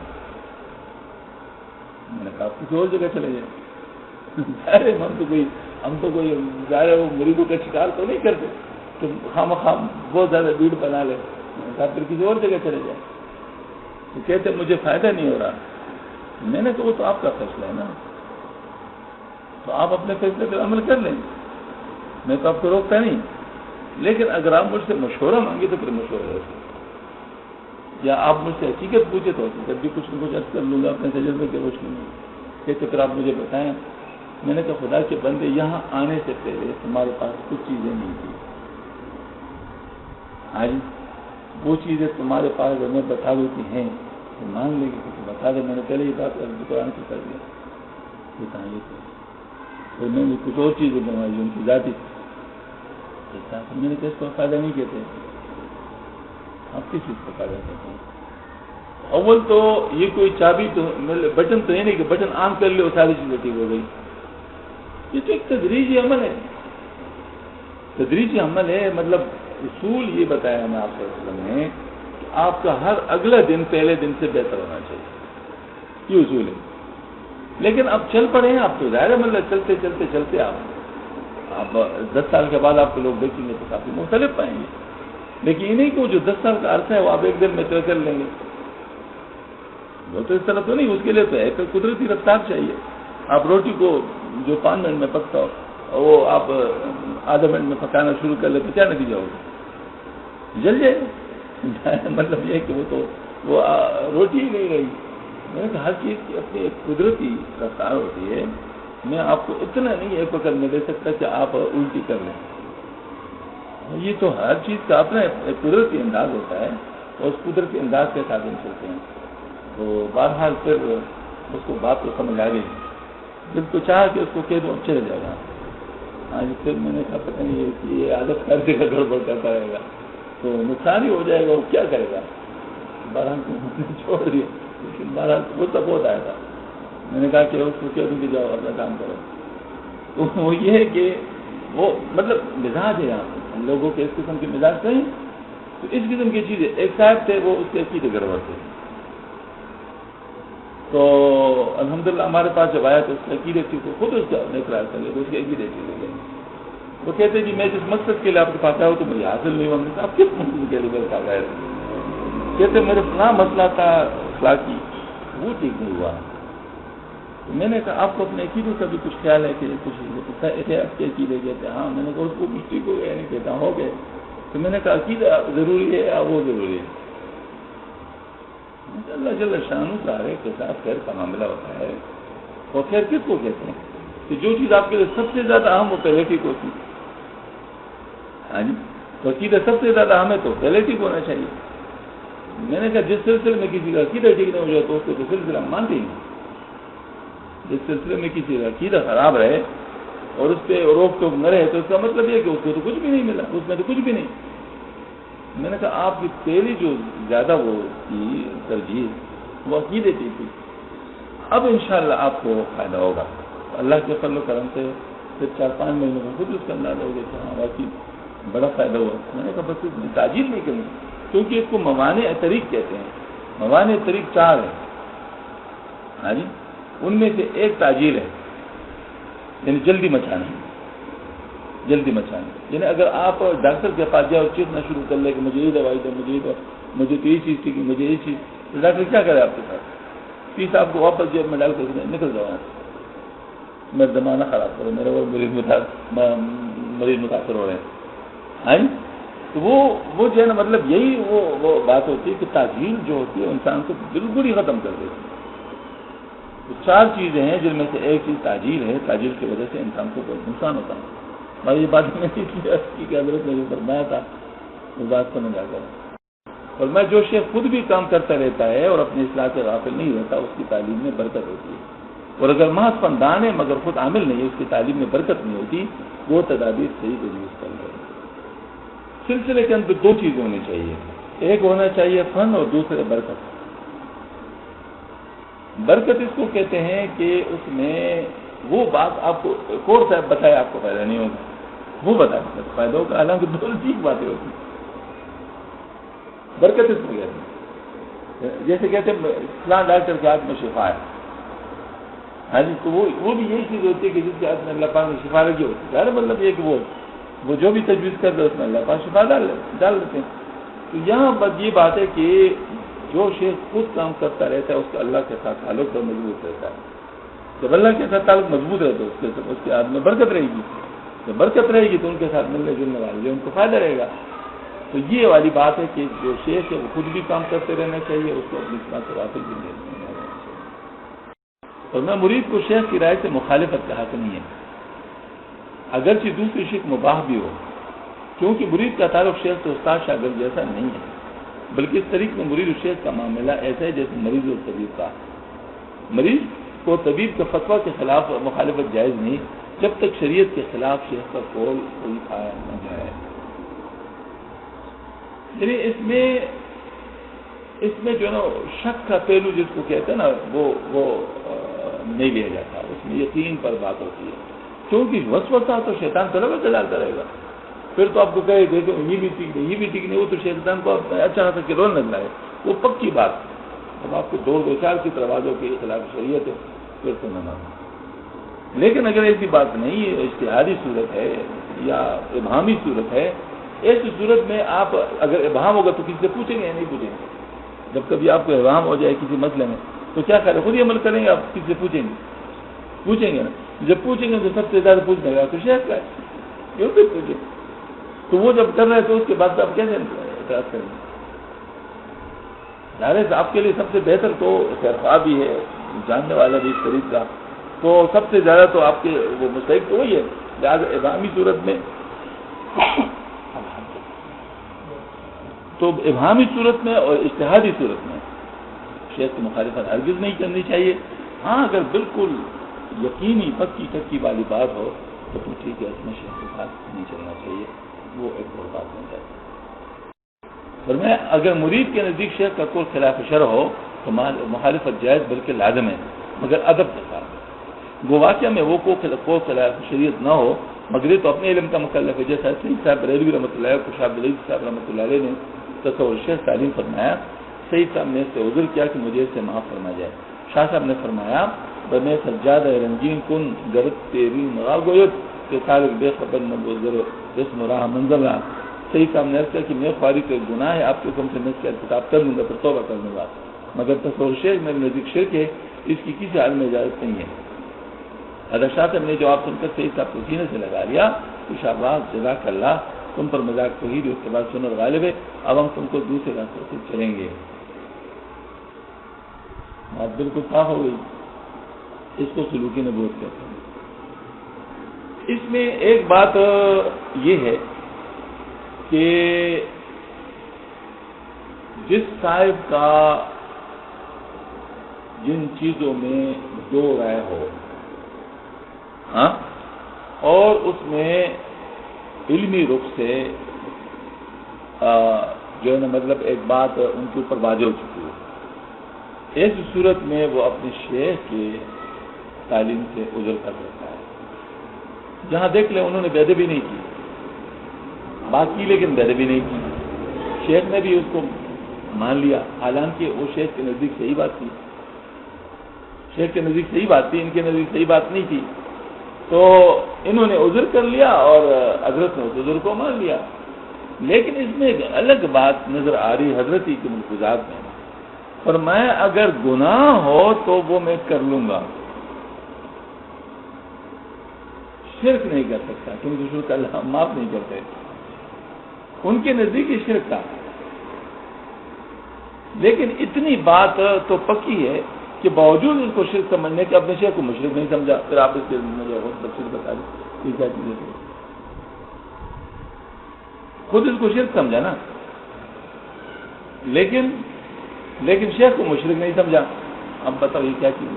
میں نے کہا کسی اور جگہ چلے جائیں، ہم تو کوئی ظاہر وہ مریضوں کا شکار تو نہیں کرتے کہ خام بہت زیادہ بھیڑ بنا لے، میں نے کہا پھر کسی اور جگہ چلے جائیں۔ تو کہتے مجھے فائدہ نہیں ہو رہا، میں نے کہا وہ تو آپ کا فیصلہ ہے نا، تو آپ اپنے فیصلے پر عمل کر لیں، میں تو آپ کو روکتا نہیں، لیکن اگر آپ مجھ سے مشورہ مانگے تو پھر مشورہ ہے، یا آپ مجھ سے حقیقت پوچھے تو حقیقت بھی کچھ نہ کچھ عرض کر لوں گا اپنے تجربے کے روشنی میں، کہتے پھر آپ مجھے بتائیں۔ میں نے کہا خدا کے بندے یہاں آنے سے پہلے ہمارے پاس کچھ چیزیں نہیں تھیں، ہاں جی وہ چیزیں تمہارے پاس اگر میں بتا دوں کہ ہیں تو مان لے گی کہ بتا دیں، میں نے پہلے یہ بات قرآن سے کر دیا بتائیے تو پھر میں نے کچھ اور چیزیں بنوائی ان کی ذاتی تھی، میں نے کہا اس کو فائدہ نہیں کہتے، آپ کس چیز کو فائدہ کہتے ہیں؟ اول تو یہ کوئی چابی تو بٹن تو یہ نہیں کہ بٹن آن کر لے وہ ساری چیزیں ٹھیک ہو گئی، یہ تو ایک تدریجی عمل ہے، تدریجی عمل ہے، مطلب اصول یہ بتایا ہمیں آپ نے کہ آپ کا ہر اگلا دن پہلے دن سے بہتر ہونا چاہیے، یہ اصول ہے۔ لیکن اب چل پڑے ہیں، آپ تو ظاہر ہے مطلب چلتے چلتے چلتے آپ 10 سال کے بعد آپ کو لوگ دیکھیں گے تو کافی مختلف پائیں گے، لیکن یہ نہیں کہ وہ جو 10 سال کا عرصہ ہے وہ آپ ایک دن میں طے کر لیں گے، وہ تو اس طرح تو نہیں، اس کے لیے تو ایک قدرتی رفتار چاہیے۔ آپ روٹی کو جو 5 منٹ میں پکتا ہو وہ آپ آدھا منٹ میں پکانا شروع کر لیں تو کیا نتیجہ ہوگا؟ جل جائے مطلب یہ کہ وہ روٹی ہی نہیں رہی۔ میں نے کہا ہر چیز کی اپنی ایک قدرتی رفتار ہوتی ہے، میں آپ کو اتنا نہیں ایک وقت میں دے سکتا کہ آپ الٹی کر لیں، یہ تو ہر چیز کا اپنا ایک قدرتی انداز ہوتا ہے اور اس قدرتی انداز کے ساتھ ہم چلتے ہیں۔ تو بہرحال پھر اس کو بات کو سمجھ آ گئی، دل کو چاہا کہ اس کو کہہ دو چلے جائے گا، آج پھر میں نے کہا پتہ نہیں یہ عادت کر دے گا، گڑبڑ کرتا رہے گا تو نقصان ہی ہو جائے گا، وہ کیا کرے گا، بہرحال چھوڑ دیا۔ بہرحال وہ تب بہت آیا تھا. میں نے کہا کہ اس کو کہہ دوں کہ جاؤ اپنا کام کرو. تو وہ یہ ہے کہ وہ مطلب مزاج ہے یہاں ہم لوگوں کے اس قسم کے مزاج سے ہیں. تو اس قسم کی چیزیں ایک صاحب تھے وہ اس کے عقیدے گڑبڑ تھے. تو الحمدللہ ہمارے پاس جب آیا تو اس کے عقیدے تھی تو خود اس کا اقرار کر لیا تو اس کے عقیدے ٹھیک ہو گئے. وہ کہتے جی میں جس مقصد کے لیے آپ کے پاس آیا ہوں تو مجھے حاصل نہیں ہوا. ہم نے کہا آپ کس مقصد کے لیے میرے پاس آئے تھے؟ کہتے میرے فلاں مسئلہ تھا اخلاقی وہ ٹھیک نہیں ہوا. تو میں نے کہا آپ کو اپنے عقیدے کا بھی کچھ خیال ہے کہ کچھ ہے آپ کے عقیدے کہتے ہاں. میں نے کہا اس کو کچھ ٹھیک ہو گیا نہیں کہتا ہو گئے. تو میں نے کہا عقیدہ ضروری ہے یا وہ ضروری ہے؟ اللہ جل شانہ سارے کے ساتھ خیر کا معاملہ ہوتا ہے. اور خیر کس کو کہتے ہیں کہ جو چیز آپ کے لیے سب سے زیادہ اہم وہ پہلے ٹھیک ہوتی ہے. ہاں جی تو عقیدہ سب سے زیادہ اہم ہے تو پہلے ٹھیک ہونا چاہیے. میں نے کہا جس سلسلے میں کسی کا عقیدہ ٹھیک نہیں ہو جائے تو اس کو تو سلسلہ ہم مانتے ہیں. جس سلسلے میں کسی کا عقیدہ خراب رہے اور اس پہ روک ٹوک نہ رہے تو اس کا مطلب یہ کہ اس کو تو کچھ بھی نہیں ملا, اس میں تو کچھ بھی نہیں. میں نے کہا آپ کی پہلی جو زیادہ وہ کی ترجیح وہ عقیدے کی تھی. اب انشاءاللہ آپ کو فائدہ ہوگا اللہ کے فضل و کرم سے. پھر 4-5 مہینوں میں خود اس کا اندازہ ہو گیا کہ ہاں واقعی بڑا فائدہ ہوا. میں نے کہا بس تاجیل نہیں کرنی کیونکہ اس کو موانع طریق کہتے ہیں. موانع طریق 4 ہیں. ہاں جی ان میں سے ایک تاجیل ہے یعنی جلدی مچانا. جلدی مچانا یعنی اگر آپ ڈاکٹر کے پاس جاؤ اور چیخنا شروع کر لے کہ مجھے یہ دوائی دو مجھے تو یہ چیز تھی کہ مجھے یہ چیز, تو ڈاکٹر کیا کرے آپ کے ساتھ؟ فیس آپ کو واپس جیب میں ڈال کر نکل جاؤ. میرا زمانہ خراب کرو میرا وہ مریض متاثر ہو رہے ہیں. ہاں تو وہ جو ہے نا مطلب یہی وہ بات ہوتی ہے کہ تاجیل جو ہوتی ہے انسان کو بالکل ہی ختم کر دیتی ہے. 4 چیزیں ہیں جن میں سے ایک چیز تاجیل ہے. تاجیل کی وجہ سے انسان کو بہت نقصان ہوتا ہے. اور یہ بات میں کہ حضرت نے جو فرمایا تھا وہ بات سمجھ آ گیا. اور میں جو شیخ خود بھی کام کرتا رہتا ہے اور اپنی اصلاح سے غافل نہیں رہتا اس کی تعلیم میں برکت ہوتی ہے. اور اگر محض فندان ہے مگر خود عامل نہیں ہے اس کی تعلیم میں برکت نہیں ہوتی. وہ تدابیر صحیح کو یوز کر رہے. سلسلے کے اندر 2 چیزیں ہونی چاہیے. ایک ہونا چاہیے فن اور دوسرے برکت. برکت اس کو کہتے ہیں کہ اس میں وہ بات آپ کو کورس صاحب بتائے آپ کو فائدہ نہیں ہوگا وہ بتائے فائدہ ہوگا. حالانکہ 2 ٹھیک باتیں ہوتی ہیں. برکت اس کو کہتے ہیں جیسے کہتے ہیں فلاں ڈاکٹر کے ہاتھ میں شفا ہے. ہاں جی تو وہ بھی یہی چیز ہوتی ہے کہ جس کے ہاتھ میں اللہ پاک نے شفا لگی ہوتی ہے. مطلب یہ کہ وہ جو بھی تجویز کرتے ہیں اس میں اللہ پاک شفا ڈال دیتے ہیں. تو یہاں بس یہ بات ہے کہ جو شیخ خود کام کرتا رہتا ہے اس کا اللہ کے ساتھ تعلق تو مضبوط رہتا ہے. جب اللہ کے ساتھ تعلق مضبوط رہتا ہے اس کے ہاتھ میں برکت رہے گی. جب برکت رہے گی تو ان کے ساتھ ملنے جلنے والے جو ان کو فائدہ رہے گا. تو یہ والی بات ہے کہ جو شیخ ہے وہ خود بھی کام کرتے رہنا چاہیے اس کو اپنی اصلاح سے غافل بھی نہیں رہنا چاہیے. اور میں مرید کو شیخ کی رائے سے مخالفت کا حق نہیں ہے اگرچہ دوسری شک مباح بھی ہو کیونکہ مرید کا تعلق شیخ تو استاد شاگرد جیسا نہیں ہے بلکہ اس طریق میں مرید و شیخ کا معاملہ ایسا ہے جیسے مریض اور طبیب کا. مریض کو طبیب کے فتویٰ کے خلاف مخالفت جائز نہیں جب تک شریعت کے خلاف شیخ کا قول کوئی پایا نہ جائے. یعنی اس میں جو ہے نا شک کا پہلو جس کو کہتے ہیں نا وہ نہیں لیا جاتا. اس میں یقین پر بات ہوتی ہے کیونکہ وسوسہ تو شیطان طلبہ سے ڈالتا رہے گا. پھر تو آپ کو کہے دیکھو یہ بھی ٹھیک نہیں یہ بھی ٹھیک نہیں وہ تو شیطان کو اچھا خاصا کرول لگ رہا ہے. وہ پکی بات. اب آپ کو 2-2-4 کی دروازوں کے خلاف شریعت ہے پھر تو نہ مانو. لیکن اگر ایسی بات نہیں اجتہادی صورت ہے یا ابہامی صورت ہے ایسی صورت میں آپ اگر ابہام ہوگا تو کسی سے پوچھیں گے یا نہیں پوچھیں گے. جب کبھی آپ کو ابہام ہو جائے کسی مسئلے میں تو کیا کریں خود ہی عمل کریں گے آپ کسی سے پوچھیں گے نا. جب پوچھیں گے تو سب سے زیادہ پوچھنے گا تو شیخ کا ہے کیوں بھی پوچھیں. تو وہ جب کر رہے ہیں تو اس کے بعد آپ کیسے اعتراض کریں گے. ظاہر ہے آپ کے لیے سب سے بہتر تو خیرخواہ بھی ہے جاننے والا بھی اس طریق کا تو سب سے زیادہ تو آپ کے وہ مستحق تو وہی ہے. لہٰذا ابہامی صورت میں تو ابہامی صورت میں اور اجتہادی صورت میں شیخ کی مخالفت ہرگز نہیں کرنی چاہیے. ہاں اگر بالکل یقینی پکی ٹکی والی بات ہو تو ٹھیک ہے اس میں شیخ کے ساتھ نہیں چلنا چاہیے. وہ ایک اور بات نہیں ہے. اور میں اگر مرید کے نزدیک شیخ کا کوئی خلاف شرع ہو تو مخالفت جائز بلکہ لازم ہے، مگر ادب کے ساتھ۔ وہ واقعہ میں وہ کو خلاف شریعت نہ ہو، مگر یہ تو اپنے علم کا مکلف ہے۔ جیسا سعید صاحب بریلوی رحمۃ اللہ علیہ، خوشاب دلیل صاحب رحمۃ اللہ علیہ نے تصور شیخ تعلیم فرمایا، سعید صاحب نے اس سے عذر کیا کہ مجھے اس سے معاف فرما جائے۔ شاہ صاحب نے فرمایا بنے سجادہ رنگین کن گرد تیری مرا گویت کہ سالک بے خبر نہ گزر جسم راہ منظر رہا۔ سعید صاحب نے کہا کہ میں خواری کا گناہ ہے، آپ کے حکم سے میں اس کا ارتکاب کر لوں گا، پھر توبہ کر لوں گا، مگر تصور شیخ میرے نزدیک شرک ہے، اس کی کسی حال میں اجازت نہیں ہے۔ حضرت شاہ صاحب نے جواب سن کر سعید صاحب کو سینے سے لگا لیا کہ شاباش جزاک اللہ، تم پر مذاق توحید اس کے بعد سنر غالب ہے، اب ہم تم کو دوسرے راستے سے چلیں گے۔ بات بالکل صاف ہو گئی، اس کو سلوکی نبوت کہتے ہیں۔ اس میں ایک بات یہ ہے کہ جس صاحب کا جن چیزوں میں دو رائے ہو اور اس میں علمی رخ سے جو ہے نا مطلب ایک بات ان کے اوپر واضح ہو چکی ہے، ایسی صورت میں وہ اپنے شیخ کے تعلیم سے عذر کر سکتا ہے۔ جہاں دیکھ لیں انہوں نے بے ادبی نہیں کی، بات کی لیکن بے ادبی نہیں کی، شیخ نے بھی اس کو مان لیا، حالانکہ وہ شیخ کے نزدیک صحیح بات تھی، شیخ کے نزدیک صحیح بات تھی، ان کے نزدیک صحیح بات نہیں تھی، تو انہوں نے عذر کر لیا اور حضرت نے اس عذر کو مان لیا۔ لیکن اس میں ایک الگ بات نظر آ رہی حضرت ہی کے ملفوظات میں، فرمایا اگر گناہ ہو تو وہ میں کر لوں گا، شرک نہیں کر سکتا، کیونکہ شرک اللہ معاف نہیں کرتے، ان کے نزدیک یہ شرک تھا۔ لیکن اتنی بات تو پکی ہے کہ باوجود اس کو شرک سمجھنے کے اپنے شیخ کو مشرک نہیں سمجھا۔ پھر آپ اس کے مجھے اور تفصیل بتا دیں یہ کیا چیزیں تھیں، خود اس کو شرک سمجھا نا، لیکن شیخ کو مشرک نہیں سمجھا۔ اب بتاؤ یہ کیا چیز ہے؟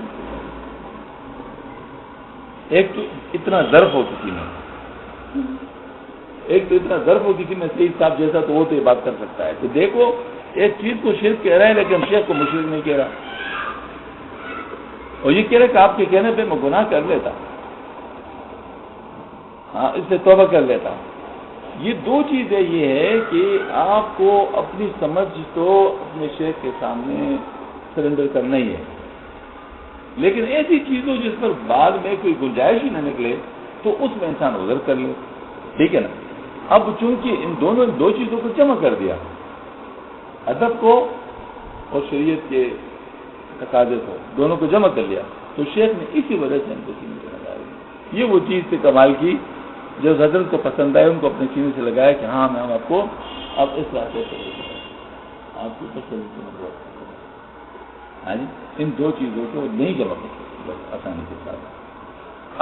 ایک تو اتنا ظرف ہو کسی میں، سعید صاحب جیسا تو وہ تو یہ بات کر سکتا ہے کہ دیکھو ایک چیز کو شرک کہہ رہا ہے لیکن شیخ کو مشرک نہیں کہہ رہا، اور یہ کہہ رہا کہ آپ کے کہنے پہ میں گناہ کر لیتا، ہاں اس سے توبہ کر لیتا۔ یہ دو چیزیں یہ ہے کہ آپ کو اپنی سمجھ تو اپنے شیخ کے سامنے سرنڈر کرنا ہی ہے، لیکن ایسی چیزوں جس پر بعد میں کوئی گنجائش ہی نہ نکلے تو اس میں انسان عذر کر لے، ٹھیک ہے نا۔ اب چونکہ ان دو چیزوں کو جمع کر دیا، ادب کو اور شریعت کے تقاضے کو، دونوں کو جمع کر لیا، تو شیخ نے اسی وجہ سے ان کو سینے سے لگایا۔ یہ وہ چیز سے کمال کی جو حضرت کو پسند آئے، ان کو اپنے سینے سے لگایا کہ ہاں میں ہم آپ کو اب اس راستے سے آپ کی تسلی سے مدد، ہاں جی، ان دو چیزوں کو نہیں جمع کر سکتے بس آسانی کے ساتھ۔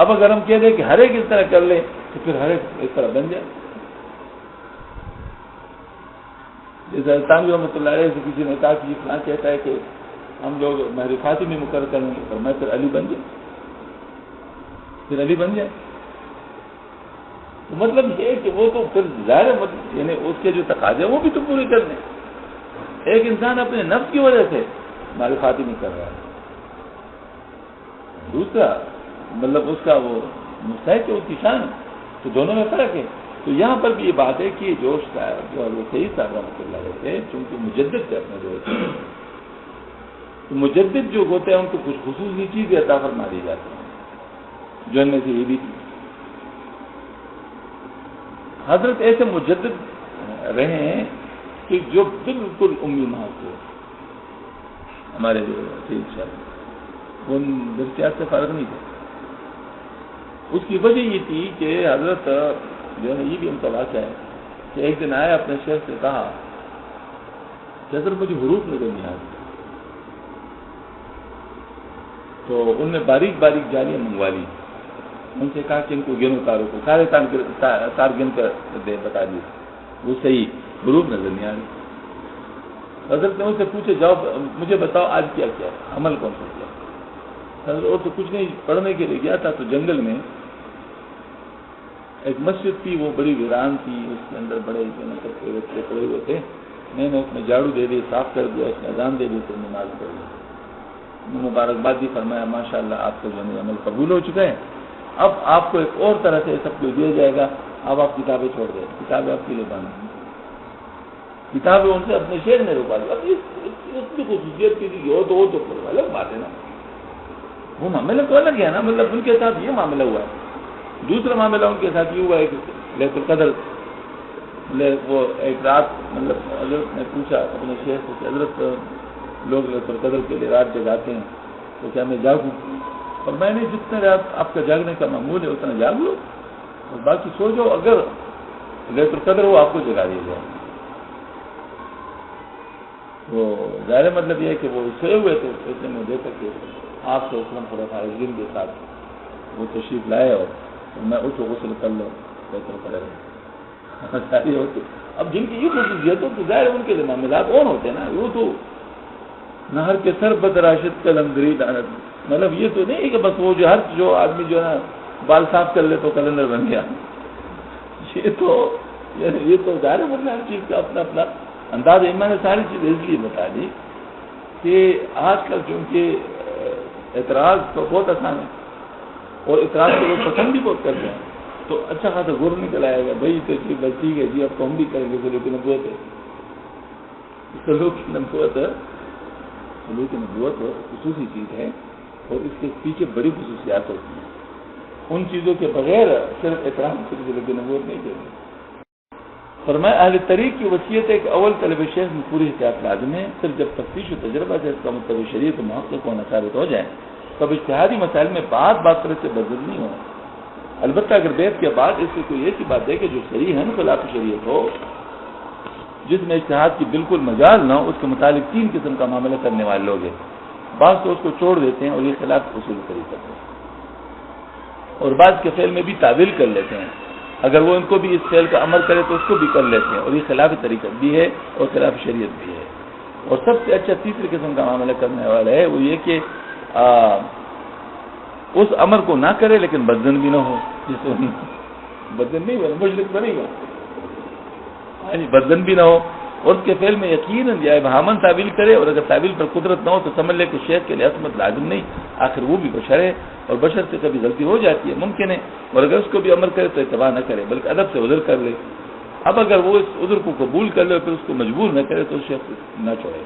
اب اگر ہم کہہ دیں کہ ہر ایک اس طرح کر لیں تو پھر ہر ایک اس طرح بن جائے۔ جیسے تانوی رحمۃ اللہ علیہ سے کسی نے کہا کہ یہ فلاں کہتا ہے کہ ہم لوگ مہر فاطمی مقرر کریں گے، اور میں پھر علی بن جائے، تو مطلب یہ ہے کہ وہ تو پھر ظاہر یعنی اس کے جو تقاضے ہیں وہ بھی تو پورے کرنے۔ ایک انسان اپنے نفس کی وجہ سے مہر فاطمی کر رہا ہے، دوسرا مطلب اس کا وہ مستحق ہے، اس کی شان ہے، تو دونوں میں فرق ہے۔ تو یہاں پر بھی یہ بات ہے کہ جو سعید صاحب رحمۃ اللہ علیہ تھے، چونکہ مجدد تھے اپنے دور سے، تو مجدد جو ہوتے ہیں ان کو کچھ خصوصی چیزیں عطا فرما دی جاتی ہیں، جو ان میں سے یہ بھی تھی۔ حضرت ایسے مجدد رہے ہیں کہ جو بالکل امی محض تھے، ہمارے جو سعید صاحب وہ درسیات سے فارغ نہیں تھے۔ اس کی وجہ یہ تھی کہ حضرت جو ہے یہ بھی ان کا واقعہ ہے کہ ایک دن آیا اپنے شیخ سے کہا کہ حضرت مجھے حروف نظر نہیں آتی، تو ان نے باریک باریک جالیاں منگوا لی، ان سے کہا کہ ان کو گنو تاروں کو، سارے تار گن کر بتا دیے، وہ صحیح حروف نظر نہیں آ رہی۔ حضرت نے ان سے پوچھے جاؤ مجھے بتاؤ آج کیا کیا عمل کون سا کیا؟ حضرت اور تو کچھ نہیں، پڑھنے کے لیے گیا تھا تو جنگل میں ایک مسجد تھی، وہ بڑی ویران تھی، اس کے اندر بڑے بچے پڑے ہوئے تھے، میں نے اس میں جھاڑو دے دی، صاف کر دیا، اس نے اذان دے دی، تو نماز پڑھ لی، مبارکباد بھی فرمایا، ماشاءاللہ آپ کا جو ہے عمل قبول ہو چکا ہے، اب آپ کو ایک اور طرح سے سب کچھ دیا جائے گا، اب آپ کتابیں چھوڑ دیں، کتابیں آپ کے لیے بند ہیں، کتابیں ان سے اپنے شہر میں رکا دو۔ اب اس کی خصوصیت کسی کی ہو تو پھر الگ بات ہے نا، وہ معاملہ تو الگ ہے نا، مطلب ان کے ساتھ یہ معاملہ ہوا ہے۔ دوسرا معاملہ ان کے ساتھ یہ ہوا ہے کہ لیلۃ القدر، وہ ایک رات، مطلب حضرت نے پوچھا اپنے شیخ سے کہ حضرت لوگ لیلۃ القدر کے لیے رات جگاتے ہیں تو کیا میں جاگوں؟ اور میں نے جتنے رات آپ کا جاگنے کا معمول ہے اتنا جاگ لو اور باقی سو جاؤ، اگر لیلۃ القدر ہو آپ کو جگا دیا جائے۔ وہ ظاہر مطلب یہ ہے کہ وہ سوئے ہوئے تھے، اس نے مجھے دیکھا کہ آپ سے اسلم خلفاء راشدین کے ساتھ وہ تشریف لائے اور میں اٹھو غسل کر لو لیلۃ القدر ہوتی۔ اب جن کی یہ خصوصیت ہو تو ظاہر ان کے معاملات اون ہوتے ہیں نا، وہ تو نہر کے سر بدراشد کلندری، مطلب یہ تو نہیں کہ بس وہ جو آدمی جو ہے نا بال صاف کر لے تو کلندر بن گیا، یہ تو ظاہر مطلب ہر چیز کا اپنا اپنا انداز ہے۔ میں نے ساری چیز اس لیے بتا دی کہ آج کل چونکہ اعتراض تو بہت آسان ہے اور اعتراض کو لوگ پسند بھی بہت کرتے ہیں، تو اچھا خاصا غور نکل آئے گا، بھائی تو بس ٹھیک ہے جی اب تو ہم بھی کریں گے، سلوک نبوت ہے، سلوک نبوت خصوصی چیز ہے اور اس کے پیچھے بڑی خصوصیات ہوتی ہیں، ان چیزوں کے بغیر صرف احترام سے سلوک نبوت نہیں کریں گے۔ فرمایا اہل طریق کی وصیت ہے کہ اول طلب شیخ میں پوری احتیاط لازم ہے، صرف جب تفتیش و تجربہ سے اس کا مطلب شریعت و محقق ہونا ثابت ہو جائے تب اجتہادی مسائل میں بات طرح سے بدل نہیں ہو۔ البتہ اگر بیعت کے بعد اس سے کوئی ایسی بات ہے کہ جو صحیح ہے نا خلاف شریعت ہو، جس میں اجتہاد کی بالکل مجال نہ ہو، اس کے متعلق 3 قسم کا معاملہ کرنے والے لوگ ہیں۔ بعض تو اس کو چھوڑ دیتے ہیں اور یہ خلاف اصول طریقہ ہے، اور بعض کے فعل میں بھی تعویل کر لیتے ہیں، اگر وہ ان کو بھی اس فعل کا عمل کرے تو اس کو بھی کر لیتے ہیں، اور یہ خلاف طریقہ بھی ہے اور خلاف شریعت بھی ہے۔ اور سب سے اچھا تیسری قسم کا معاملہ کرنے والا ہے وہ یہ کہ اس امر کو نہ کرے لیکن بدزن بھی نہ ہو، جس سے بدزن نہیں ہوا مشرک بنے گا، بدزن بھی نہ ہو، اور اس کے فعل میں یقیناً یا ابہاماً تعویل کرے، اور اگر تعویل پر قدرت نہ ہو تو سمجھ لے کہ شیخ کے لیے عصمت لازم نہیں، آخر وہ بھی بشر ہے اور بشر سے کبھی غلطی ہو جاتی ہے، ممکن ہے، اور اگر اس کو بھی عمل کرے تو اتباع نہ کرے بلکہ ادب سے عذر کر لے۔ اب اگر وہ اس عذر کو قبول کر لے پھر اس کو مجبور نہ کرے تو شیخ نہ چھوڑے،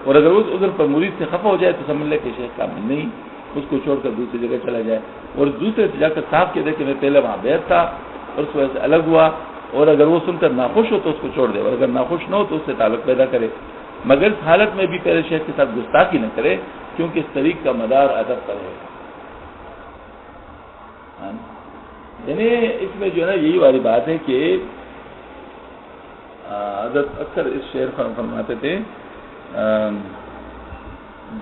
اور اگر اس عذر پر مرید سے خفا ہو جائے تو سمجھ لے کہ شیخ کامل نہیں، اس کو چھوڑ کر دوسری جگہ چلا جائے، اور دوسرے سے جا کر صاحب کے دیکھے میں پہلے وہاں بیعت تھا اور اس وجہ سے الگ ہوا، اور اگر وہ سن کر ناخوش ہو تو اس کو چھوڑ دے، اور اگر ناخوش نہ ہو تو اس سے تعلق پیدا کرے، مگر اس حالت میں بھی پہلے شیخ کے ساتھ گستاخی نہ کرے کیونکہ اس طریق کا مدار ادب پر ہے۔ یعنی اس میں جو ہے نا یہی والی بات ہے کہ حضرت اکثر اس شعر فرماتے تھے،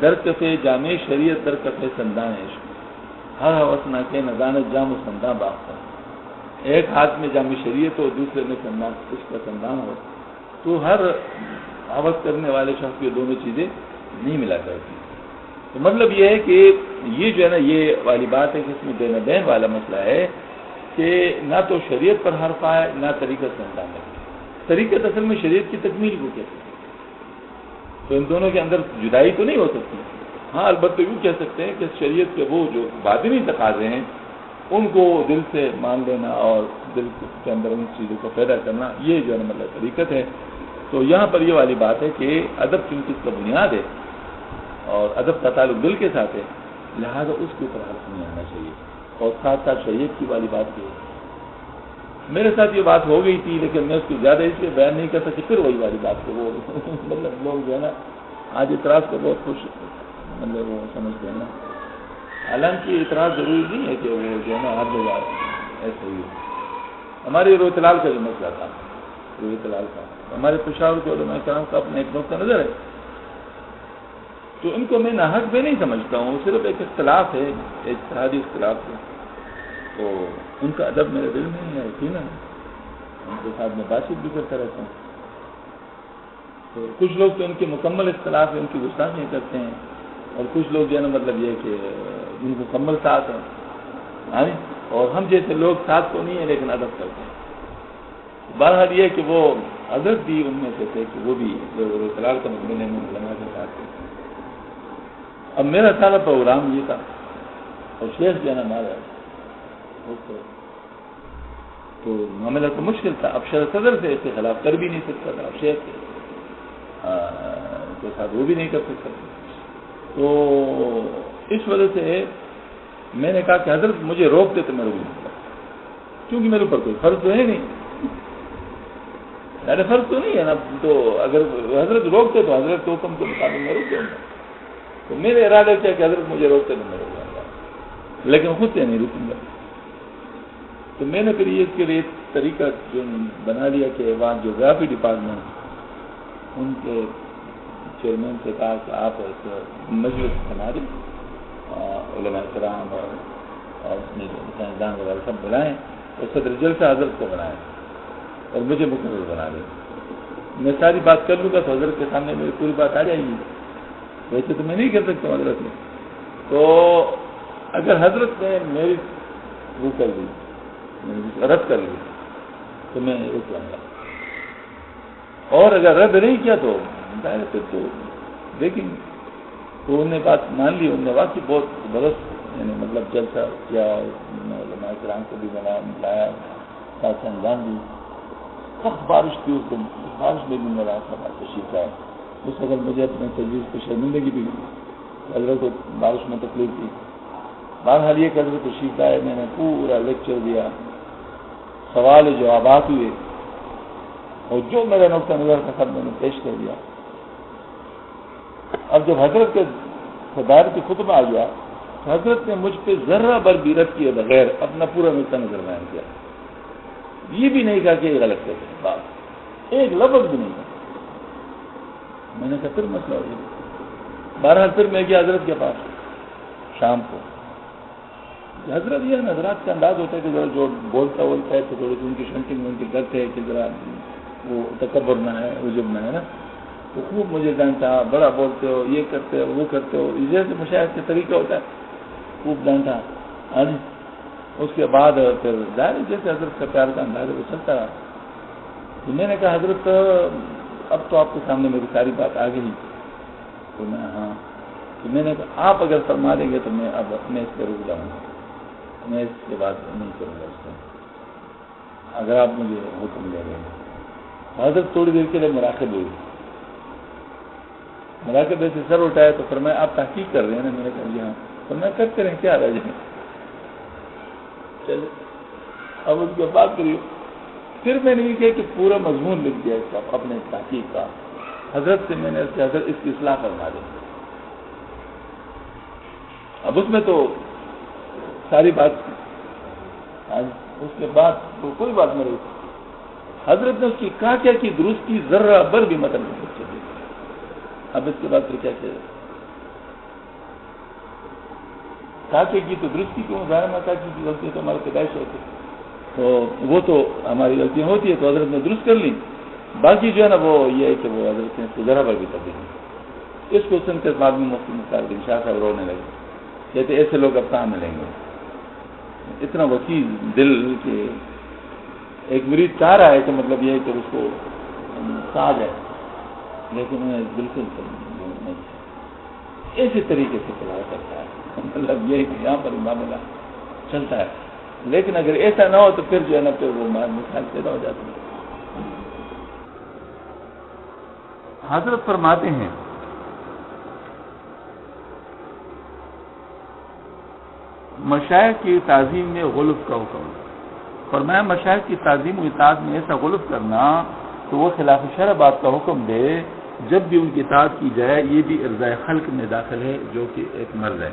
در کفے جامع شریعت در کفے سندان عشق، ہر ہوس نہ کے ندانت جام و سنداں باختہ، ایک ہاتھ میں جامع شریعت ہو دوسرے میں سندان عشق کا سندان ہو تو ہر حوث کرنے والے شخص کی دونوں چیزیں نہیں ملا کرتی۔ تو مطلب یہ ہے کہ یہ جو ہے نا یہ والی بات ہے کہ اس میں بین بین والا مسئلہ ہے کہ نہ تو شریعت پر حرف آئے نہ طریقت سے انجام ہے، طریقت اصل میں شریعت کی تکمیل کو کہتے ہیں، تو ان دونوں کے اندر جدائی تو نہیں ہو سکتی۔ ہاں البتہ یوں کہہ سکتے ہیں کہ شریعت کے وہ جو باطنی تقاضے ہیں ان کو دل سے مان لینا اور دل کے اندر ان چیزوں کو پیدا کرنا، یہ جو ہے نا مطلب طریقت ہے۔ تو یہاں پر یہ والی بات ہے کہ ادب چونکہ اس کا بنیاد ہے اور ادب کا تعلق دل کے ساتھ ہے، لہذا اس کے اوپر حرف نہیں آنا چاہیے، اور ساتھ ساتھ شریعت کی والی بات کی ہے۔ میرے ساتھ یہ بات ہو گئی تھی لیکن میں اس کو زیادہ اس لیے بیان نہیں کر سکتی، پھر وہی والی بات کو وہ مطلب لوگ جو ہے نا آج اعتراض کو بہت خوش مطلب وہ سمجھتے ہیں نا، حالانکہ اعتراض ضروری نہیں ہے کہ وہ جو ہے نا ہر جگہ ایسے ہی۔ ہمارے روح تلال کا جو مسئلہ تھا، روح تلال کا ہمارے پشاور کے علماء کرام کا اپنا ایک نقطہ نظر ہے، تو ان کو میں ناحق بھی نہیں سمجھتا ہوں، صرف ایک اختلاف ہے، اجتہادی اختلاف ہے، تو ان کا ادب میرے دل میں ہے یقیناً، ان کے ساتھ میں بات چیت بھی کرتا رہتا ہوں۔ تو کچھ لوگ تو ان کے مکمل اختلاف ہے، ان کی گستاخیاں کرتے ہیں، اور کچھ لوگ جو ہے نا مطلب یہ کہ ان کو مکمل ساتھ ہیں، اور ہم جیسے لوگ ساتھ تو نہیں ہیں لیکن ادب کرتے ہیں۔ بہرحال یہ کہ وہ حضرت بھی ان میں سے تھے کہ وہ بھی اطلاع کا مطمئن میں علماء کے ساتھ تھے. اب میرا سارا پروگرام یہ تھا اور شیخ جو ہے نا ہمارا تو معاملہ تو مشکل تھا. اب صدر سے اس کے خلاف کر بھی نہیں سکتا تھا, اب شیخ کے ساتھ وہ بھی نہیں کر سکتا تھا. تو اس وجہ سے میں نے کہا کہ حضرت مجھے روکتے تو میں روک نہیں سکتا, کیونکہ میرے اوپر کوئی فرض تو ہے نہیں, میرے فرض تو نہیں ہے نا. تو اگر حضرت روکتے تو حضرت کے حکم کے مطابق میں رک جاؤں گا. تو میرے ارادے کیا کہ حضرت مجھے روکتے تو میں رک جاؤں گا, لیکن خود سے نہیں رکوں گا. تو میں نے پھر اس کے لیے طریقہ جو بنا لیا کہ وہاں جغرافی ڈپارٹمنٹ ان کے چیئرمین سے کہا کہ آپ ایک مجلس بنا دیں, علماء کرام اور سائنسدان وغیرہ سب بلائیں اور صدر جلسہ حضرت کو بنائیں اور مجھے مقرر بنا دیں. میں ساری بات کر لوں گا تو حضرت کے سامنے میری پوری بات آ جائے گی. ویسے تو میں نہیں کر سکتا ہوں حضرت نے. تو اگر حضرت نے میری وہ کر دی, رد کر لی تو میں رک جاؤں گا, اور اگر رد نہیں کیا تو پھر تو دیکھیں. تو انہوں نے بات مان لی, انہوں نے واقعی بہت برس یعنی مطلب جلسہ کیا, علماء کرام کو بھی ملایا, ساتھ انجام دی. سخت بارش تھی اس دن, بارش میں بھی میرا تشریف ہے. اس وقت مجھے اپنے تجویز کو شرمندگی بھی حضرت کو بارش میں تکلیف تھی. بہرحال یہ کہ حضرت تشریف آئے, میں نے پورا لیکچر دیا, سوال جوابات ہوئے, اور جو میرا نقطہ نظر تھا سب میں نے پیش کر دیا. اب جب حضرت کے صدارت کی خطبہ آ گیا تو حضرت نے مجھ پہ ذرہ بر بھی رد کیے بغیر اپنا پورا نقطہ نظر بیان کیا. یہ بھی نہیں کہا کہ یہ غلط ہے بات, ایک لفظ بھی نہیں کہا. میں نے کہا پھر مسئلہ ہو گیا. بہرحال پھر میں گیا حضرت کے پاس شام کو. حضرت یہ حضرات کا انداز ہوتا ہے کہ ذرا جو بولتا ہے تو تھوڑی سی ان کی شنٹنگ ان کی غلط ہے کہ ذرا وہ تکبر نہ ہے, عجب نہ ہے نا. تو خوب مجھے ڈانٹا, بڑا بولتے ہو, یہ کرتے ہو, وہ کرتے ہو, جیسے مشاہد کا طریقہ ہوتا ہے خوب ڈانٹا. اس کے بعد پھر ظاہر جیسے حضرت کا پیار کا انداز ہے وہ چلتا رہا. تو میں نے کہا حضرت اب تو آپ کے سامنے میری ساری بات آ گئی. تو میں ہاں, تو میں نے کہا آپ اگر فرما دیں گے تو میں اب میں اس پہ رک جاؤں گا, میں اس کے بعد نہیں کروں گا اس کو, اگر آپ مجھے حکم دے رہے ہیں. حضرت تھوڑی دیر کے لیے مراقب ہوئی, مراقب سے سر اٹھایا تو فرمایا آپ تحقیق کر رہے ہیں نا؟ میں نے کہا جی ہاں. فرمایا کرتے رہیں, کیا رہ جائے, چلے اب اس کے بعد کریے. پھر میں نے یہ کہا کہ پورا مضمون لکھ دیا اس کا اپنے تحقیق کا. حضرت سے میں نے حضرت اس کی اصلاح فرما دی. اب اس میں تو ساری بات, اس کے بعد تو کوئی بات نہیں رہی. حضرت نے اس کی کیا کی درستی ذرہ بر بھی مطلب نہیں سکتی. اب اس کے بعد پھر کیا کیا کی تو درستی کو ظاہر میں کی غلطی تو ہمارے پیدائش ہوتی ہے, تو وہ تو ہماری غلطیاں ہوتی ہے, تو حضرت نے درست کر لی. باقی جو ہے نا وہ یہ ہے کہ وہ حضرت نے اس کو ذرا بر بھی کر دی. اس کو سن کر بعد میں مفتی مختار الدین شاہ صاحب رونے لگے, کہتے ایسے لوگ اب کہاں ملیں گے. اتنا وسیع دل کہ ایک مرید چاہ رہا ہے کہ مطلب یہ ہے کہ اس کو ساز ہے, لیکن انہیں بالکل نہیں اسی طریقے سے چلا کرتا ہے. مطلب یہ ہے کہ یہاں پر معاملہ چلتا ہے, لیکن اگر ایسا نہ ہو تو پھر جو ہے نا پھر وہ مثال پیدا ہو جاتی ہے. حضرت فرماتے ہیں مشائخ کی تعظیم میں غلف کا حکم. فرمایا مشائخ کی تعظیم و اطاعت میں ایسا غلف کرنا تو وہ خلاف شرع بات کا حکم دے جب بھی ان کی اطاعت کی جائے, یہ بھی ارضاء خلق میں داخل ہے جو کہ ایک مرض ہے.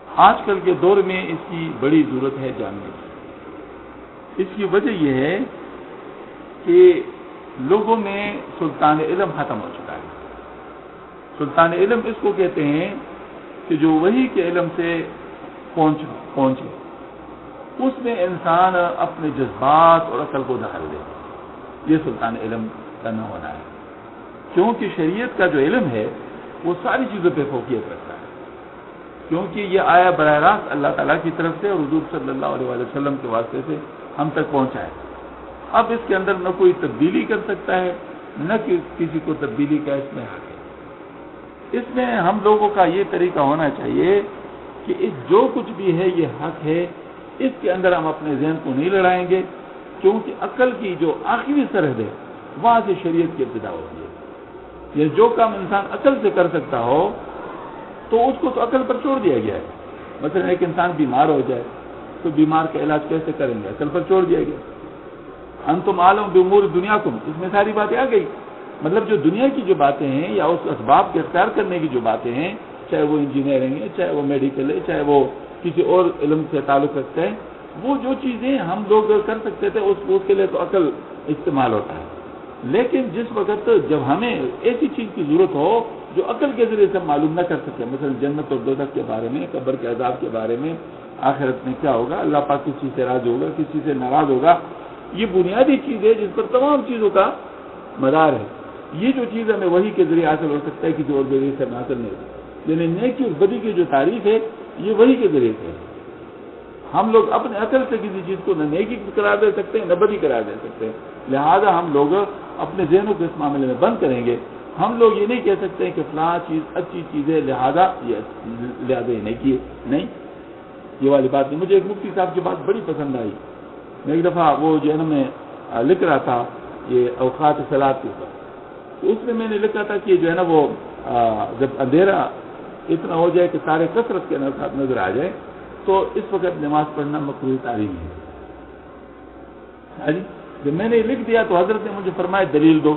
آج کل کے دور میں اس کی بڑی ضرورت ہے جاننے کی. اس کی وجہ یہ ہے کہ لوگوں میں سلطان علم ختم ہو چکا ہے. سلطان علم اس کو کہتے ہیں کہ جو وحی کے علم سے پہنچے, اس میں انسان اپنے جذبات اور عقل کو دخل دے. یہ سلطان علم کا نہ ہونا ہے, کیونکہ شریعت کا جو علم ہے وہ ساری چیزوں پہ فوقیت رکھتا ہے, کیونکہ یہ آیا براہ راست اللہ تعالیٰ کی طرف سے اور حضور صلی اللہ علیہ وسلم کے واسطے سے ہم تک پہنچا ہے. اب اس کے اندر نہ کوئی تبدیلی کر سکتا ہے نہ کسی کو تبدیلی کا اس میں حق ہے۔ اس میں ہم لوگوں کا یہ طریقہ ہونا چاہیے کہ جو کچھ بھی ہے یہ حق ہے، اس کے اندر ہم اپنے ذہن کو نہیں لڑائیں گے، کیونکہ عقل کی جو آخری سرحد ہے وہاں سے شریعت کی ابتدا ہوتی ہے۔ یہ جو کام انسان عقل سے کر سکتا ہو تو اس کو تو عقل پر چھوڑ دیا گیا ہے۔ مثلا ایک انسان بیمار ہو جائے تو بیمار کا علاج کیسے کریں گے؟ عقل پر چھوڑ دیا گیا۔ انتم عالم بامور دنیاکم، اس میں ساری باتیں آ گئی۔ مطلب جو دنیا کی جو باتیں ہیں یا اس اسباب کے اختیار کرنے کی جو باتیں ہیں، چاہے وہ انجینئرنگ ہے، چاہے وہ میڈیکل ہے، چاہے وہ کسی اور علم سے تعلق رکھتے ہیں، وہ جو چیزیں ہم لوگ کر سکتے تھے اس کے لیے تو عقل استعمال ہوتا ہے۔ لیکن جس وقت جب ہمیں ایسی چیز کی ضرورت ہو جو عقل کے ذریعے سے معلوم نہ کر سکے، مثلا جنت اور دوزخ کے بارے میں، قبر کے عذاب کے بارے میں، آخرت میں کیا ہوگا، اللہ پاک کس چیز سے راضی ہوگا، کس چیز سے ناراض ہوگا، یہ بنیادی چیز ہے جس پر تمام چیزوں کا مدار ہے۔ یہ جو چیز ہمیں وحی کے ذریعے حاصل ہو سکتا ہے، کسی اور ذریعے سے حاصل نہیں ہوتی۔ یعنی نیکی اور بدی کی جو تعریف ہے یہ وحی کے ذریعے سے ہے۔ ہم لوگ اپنے عقل سے کسی چیز کو نہ نیکی قرار دے سکتے ہیں نہ بدی قرار دے سکتے ہیں، لہذا ہم لوگ اپنے ذہنوں کو اس معاملے میں بند کریں گے۔ ہم لوگ یہ نہیں کہہ سکتے کہ فلاں چیز اچھی چیز ہے لہذا یہ نیکی ہے، نہیں، یہ والی بات نہیں۔ مجھے ایک مفتی صاحب کی بات بڑی پسند آئی۔ میں ایک دفعہ وہ جو ہے نا میں لکھ رہا تھا یہ اوقات صلاۃ کے اوپر، تو اس میں نے لکھا تھا کہ جو ہے نا وہ جب اندھیرا اتنا ہو جائے کہ سارے کثرت کے ساتھ نظر آ جائے تو اس وقت نماز پڑھنا مکروہ تحریم ہے۔ جب میں نے لکھ دیا تو حضرت نے مجھے فرمایا دلیل دو،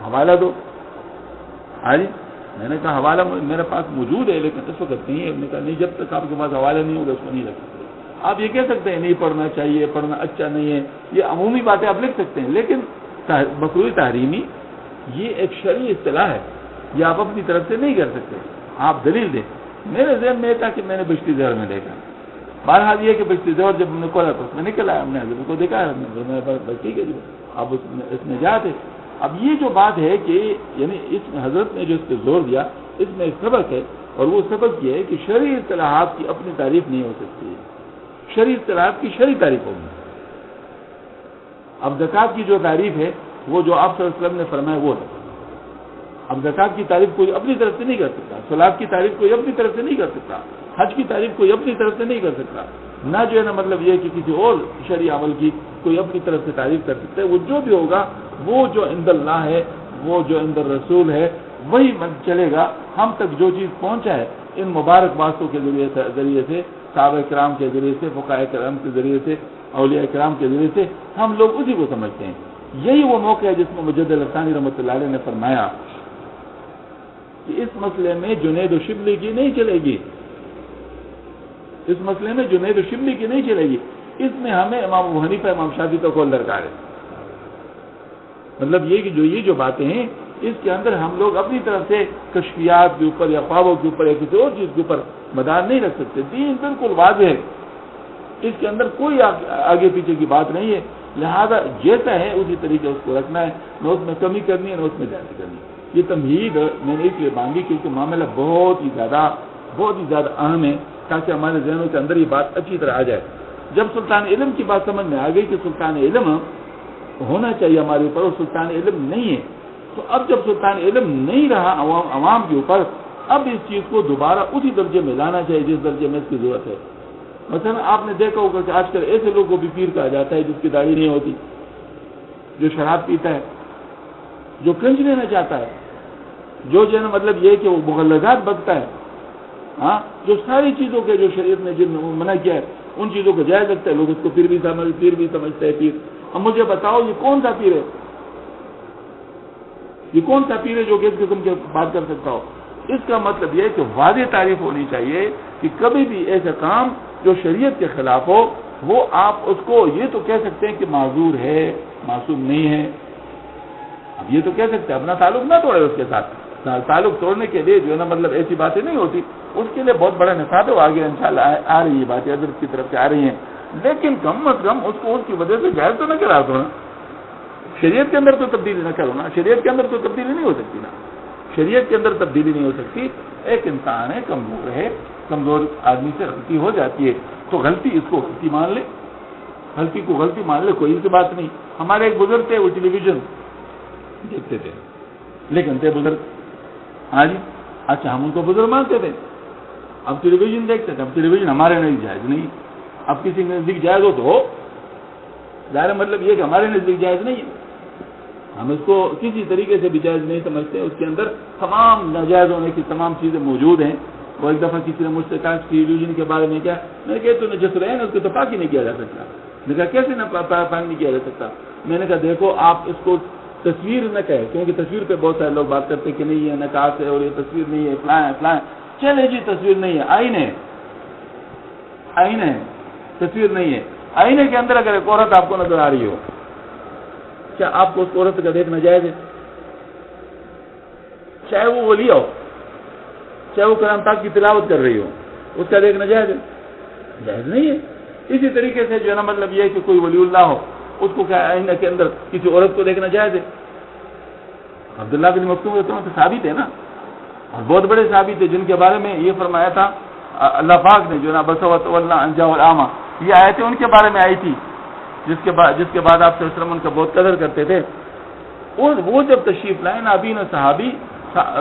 حوالہ دو۔ میں نے کہا حوالہ میرے پاس موجود ہے لیکن اس وقت نہیں ہے۔ میں نے کہا نہیں، جب تک آپ کے پاس حوالہ نہیں ہوگا اس کو نہیں لکھ سکتے۔ آپ یہ کہہ سکتے ہیں نہیں پڑھنا چاہیے، پڑھنا اچھا نہیں ہے، یہ عمومی باتیں آپ لکھ سکتے ہیں، لیکن مکروہ تحریمی یہ ایک شرعی اصطلاح ہے، یہ آپ اپنی طرف سے نہیں کر سکتے، آپ دلیل دیں۔ میرے ذہن میں یہ تھا کہ میں نے بشتی زہر میں دیکھا، بہرحال یہ کہ بشتی زہر جب ہم نے کھولا تو اس میں نکل آیا، ہم نے حضرت کو دیکھا، بس ٹھیک ہے جی آپ اس میں جاتے۔ اب یہ جو بات ہے کہ یعنی اس میں حضرت نے جو اس پہ زور دیا، اس میں ایک سبق ہے، اور وہ سبق یہ ہے کہ شرعی اصطلاحات کی اپنی تعریف نہیں ہو سکتی ہے، شرعی اصطلاحات کی شرعی تعریف ہوگی۔ اب زکوٰۃ کی جو تعریف ہے وہ جو آپ صلی اللہ علیہ وسلم نے فرمایا وہ ہے۔ اب زکوٰۃ کی تعریف کوئی اپنی طرف سے نہیں کر سکتا، صلاۃ کی تعریف کوئی اپنی طرف سے نہیں کر سکتا، حج کی تعریف کوئی اپنی طرف سے نہیں کر سکتا، نہ جو ہے نا مطلب یہ کہ کسی اور شرعی عمل کی کوئی اپنی طرف سے تعریف کر سکتا ہے۔ وہ جو بھی ہوگا وہ جو عند اللہ ہے، وہ جو عند الرسول ہے، وہی چلے گا۔ ہم تک جو چیز پہنچا ہے ان مبارک باتوں کے ذریعے سے، صحابہ کرام کے ذریعے سے، فقہاء کرام کے ذریعے سے، اولیاء کرام کے ذریعے سے، ہم لوگ اسی کو سمجھتے ہیں۔ یہی وہ موقع ہے جس میں مجدد الثانی رحمۃ اللہ علیہ نے فرمایا کہ اس مسئلے میں جنید و شبلی کی نہیں چلے گی، اس مسئلے میں جنید و شبلی کی نہیں چلے گی، اس میں ہمیں امام ابو حنیفہ امام شافعی کا قول درکار ہے۔ مطلب یہ کہ جو یہ جو باتیں ہیں اس کے اندر ہم لوگ اپنی طرف سے کشفیات کے اوپر یا خوابوں کے اوپر یا کسی اور چیز کے اوپر مدار نہیں رکھ سکتے۔ دین بالکل واضح ہے، اس کے اندر کوئی آگے پیچھے کی بات نہیں ہے، لہذا جیسا ہے اسی طریقے اس کو رکھنا ہے، نہ اس میں کمی کرنی ہے نہ اس میں زیادتی کرنی ہے۔ یہ تمہید میں نے اس لیے مانگی کیونکہ معاملہ بہت ہی زیادہ اہم ہے، تاکہ ہمارے ذہنوں کے اندر یہ بات اچھی طرح آ جائے۔ جب سلطان علم کی بات سمجھ میں آ گئی کہ سلطان علم ہونا چاہیے ہمارے اوپر اور سلطان علم نہیں ہے، تو اب جب سلطان علم نہیں رہا عوام کے اوپر، اب اس چیز کو دوبارہ اسی درجے میں لانا چاہیے جس درجے میں اس کی ضرورت ہے۔ مثلا آپ نے دیکھا ہوگا کہ آج کل ایسے لوگوں کو بھی پیر کہا جاتا ہے جس کی داڑھی نہیں ہوتی، جو شراب پیتا ہے، جو کنج لینا چاہتا ہے، جو ہے نا مطلب یہ کہ وہ مغلظات بکتا ہے، ہاں، جو ساری چیزوں کے جو شریعت نے جن منع کیا ہے ان چیزوں کو جائز رکھتا ہے، لوگ اس کو پیر بھی سمجھتے ہیں پیر۔ اب مجھے بتاؤ یہ کون سا پیر ہے، یہ کون سا پیر ہے جو کہ اس قسم کی بات کر سکتا ہو؟ اس کا مطلب یہ ہے کہ واضح تعریف ہونی چاہیے کہ کبھی بھی ایسا کام جو شریعت کے خلاف ہو وہ آپ اس کو یہ تو کہہ سکتے ہیں کہ معذور ہے، معصوم نہیں ہے، اب یہ تو کہہ سکتے ہیں، اپنا تعلق نہ توڑے اس کے ساتھ۔ تعلق توڑنے کے لیے جو ہے نا مطلب ایسی باتیں نہیں ہوتی، اس کے لیے بہت بڑا نصاب ہے، آگے انشاءاللہ آ رہی ہے باتیں حضرت کی طرف سے آ رہی ہیں، لیکن کم از کم اس کو اس کی وجہ سے جائز تو نہ کرا دو نا، شریعت کے اندر تو تبدیلی نہ کرو نا، شریعت کے اندر تو تبدیلی نہیں ہو سکتی نا، شریعت کے اندر تبدیلی نہیں ہو سکتی۔ ایک انسان ہے، کمزور آدمی سے غلطی ہو جاتی ہے تو غلطی اس کو غلطی مان لے، غلطی کو غلطی مان لے، کوئی سی بات نہیں. ہمارے ایک بزرگ تھے، وہ ٹیلی ویژن دیکھتے تھے، لیکن تھے بزرگ. ہاں جی، اچھا ہم ان کو بزرگ مانتے تھے. اب ٹیلی ویژن دیکھتے تھے. اب ٹیلی ویژن ہمارے نزدیک جائز نہیں. اب کسی کے نزدیک جائز ہو تو ظاہر مطلب یہ کہ ہمارے نزدیک جائز نہیں ہے. ہم اس کو کسی طریقے سے بھی جائز نہیں سمجھتے. اس کے اندر تمام ناجائز ہونے کی تمام چیزیں موجود ہیں. وہ ایک دفعہ کسی نے مجھ سے کہا ٹیلی ویژن کے بارے میں کیا، میں نے کہا تو نجس رہے نا، اس کو تو پاک ہی نہیں کیا جا سکتا. میں نے کہا کیسے نہ پاک نہیں کیا جا سکتا. میں نے کہا دیکھو آپ اس کو تصویر نہ کہے، کیونکہ تصویر پہ بہت سارے لوگ بات کرتے کہ نہیں ہے نکاح ہے اور یہ تصویر نہیں ہے، فلاں ہے فلاں. چلے جی تصویر نہیں ہے، آئینے ہے، تصویر نہیں ہے. آئینے کے اندر اگر ایک عورت آپ کو نظر آ رہی ہو، کیا آپ کو اس عورت کا دیکھنا جائز ہے؟ چاہے وہ ولی ہو، چاہے وہ کلام پاک کی تلاوت کر رہی ہو، اس کا دیکھنا جائز ہے؟ جائز نہیں ہے. اسی طریقے سے جو ہے نا مطلب یہ ہے کہ کوئی ولی اللہ ہو، اس کو کیا آئینے کے اندر کسی عورت کو دیکھنا جائز ہے؟ عبداللہ بن مکتوم تو ثابت ہے نا، اور بہت بڑے صحابی تھے جن کے بارے میں یہ فرمایا تھا اللہ پاک نے، جو نا بسوت واللہ انجا والعامہ، یہ آیتیں ان کے بارے میں آئی تھی جس کے بعد آپ صلی اللہ علیہ وسلم ان کا بہت قدر کرتے تھے. وہ جب تشریف لائے نابین صحابی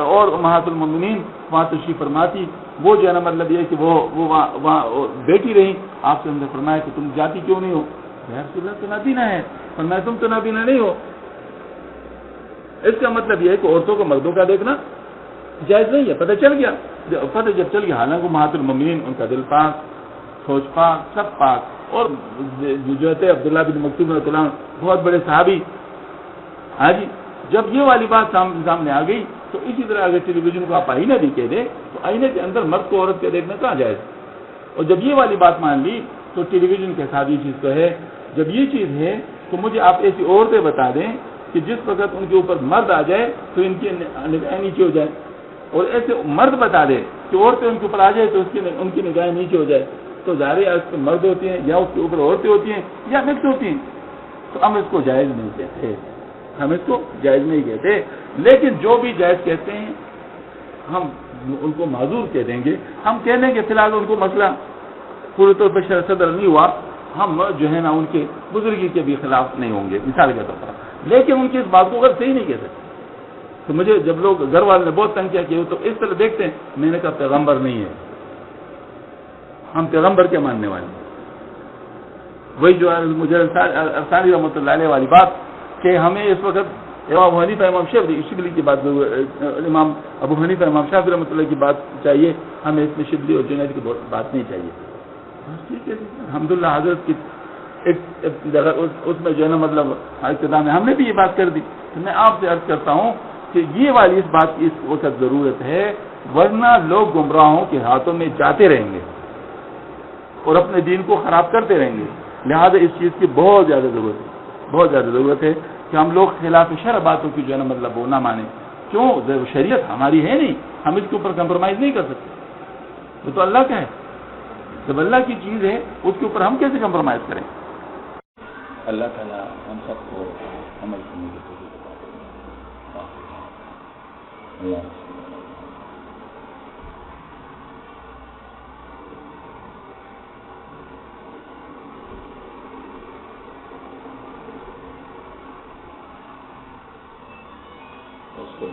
اور امہات المومنین وہاں تشریف فرماتی، وہ جو ہے نا مطلب یہ کہ وہ وہاں بیٹھی رہی. آپ سے ہم نے فرمایا کہ تم جاتی کیوں نہیں ہو؟ یا رسول اللہ تو نابینا ہے. فرمایا تم تو نابینا نہیں ہو. اس کا مطلب یہ ہے کہ عورتوں کو مردوں کا دیکھنا جائز نہیں ہے. پتہ چل گیا، پتہ جب چل گیا، حالانکہ امہات المومنین ان کا دل پاک، سوچ پاک، سب پاک. اور جو تھے عبداللہ بن مکتوم رضی اللہ عنہ بہت بڑے صحابی. ہاں جی، جب یہ والی بات سامنے آ گئی تو اسی طرح اگر ٹیلی ویژن کو آپ آئینہ بھی کہہ دیں تو آئینے کے اندر مرد کو عورت کے دیکھنا کہاں جائز. اور جب یہ والی بات مان لی تو ٹیلی ویژن کے ساتھ یہ چیز تو ہے. جب یہ چیز ہے تو مجھے آپ ایسی عورتیں بتا دیں کہ جس وقت ان کے اوپر مرد آ جائے تو ان کی نگاہیں نیچے ہو جائے، اور ایسے مرد بتا دے کہ عورتیں ان کے اوپر آ جائے تو ان کی نگاہیں نیچے ہو جائے. تو ظاہر ہے اس پہ مرد ہوتی ہیں یا اس کے اوپر عورتیں ہوتی ہیں یا مکس ہوتی ہیں، تو ہم اس کو جائز نہیں کہتے. ہم اس کو جائز نہیں کہتے. لیکن جو بھی جائز کہتے ہیں ہم ان کو معذور کہہ دیں گے. ہم کہہ دیں کہ فی الحال ان کو مسئلہ پورے طور پہ شرع صدر نہیں ہوا، ہم جو ہے نا ان کے بزرگی کے بھی خلاف نہیں ہوں گے مثال کے طور پر. لیکن ان کی اس بات کو اگر صحیح نہیں کہہ سکتے. تو مجھے جب لوگ گھر والے نے بہت تنگ کیا کہ تو اس طرح دیکھتے ہیں، میں نے کہا پیغمبر نہیں ہے، ہم پیغمبر کے ماننے والے ہیں. وہی جو مجھے افسانی رحمۃ اللہ علیہ والی بات کہ ہمیں اس وقت امام ابو حنیفہ امام شبلی کی بات، امام ابو حنیفہ امام شافعی رحمۃ اللہ کی بات چاہیے، ہمیں اس میں شبلی اور جنید کی بات نہیں چاہیے. ٹھیک ہے، الحمدللہ حضرت کی ایک جگہ اس میں جو ہے نا مطلب ابتدا میں ہم نے بھی یہ بات کر دی. تو میں آپ سے عرض کرتا ہوں کہ یہ والی اس بات کی اس وقت ضرورت ہے، ورنہ لوگ گمراہوں کے ہاتھوں میں جاتے رہیں گے اور اپنے دین کو خراب کرتے رہیں گے. لہذا اس چیز کی بہت زیادہ ضرورت ہے، بہت زیادہ ضرورت ہے کہ ہم لوگ خلاف شرع باتوں کی جو ہے نا مطلب وہ نہ مانیں. کیوں؟ شریعت ہماری ہے نہیں، ہم اس کے اوپر کمپرومائز نہیں کر سکتے. وہ تو اللہ کا ہے. جب اللہ کی چیز ہے اس کے اوپر ہم کیسے کمپرومائز کریں؟ اللہ تعالیٰ ہم سب کو عمل کرنے کی توفیق عطا فرمائے. اللہ اس کو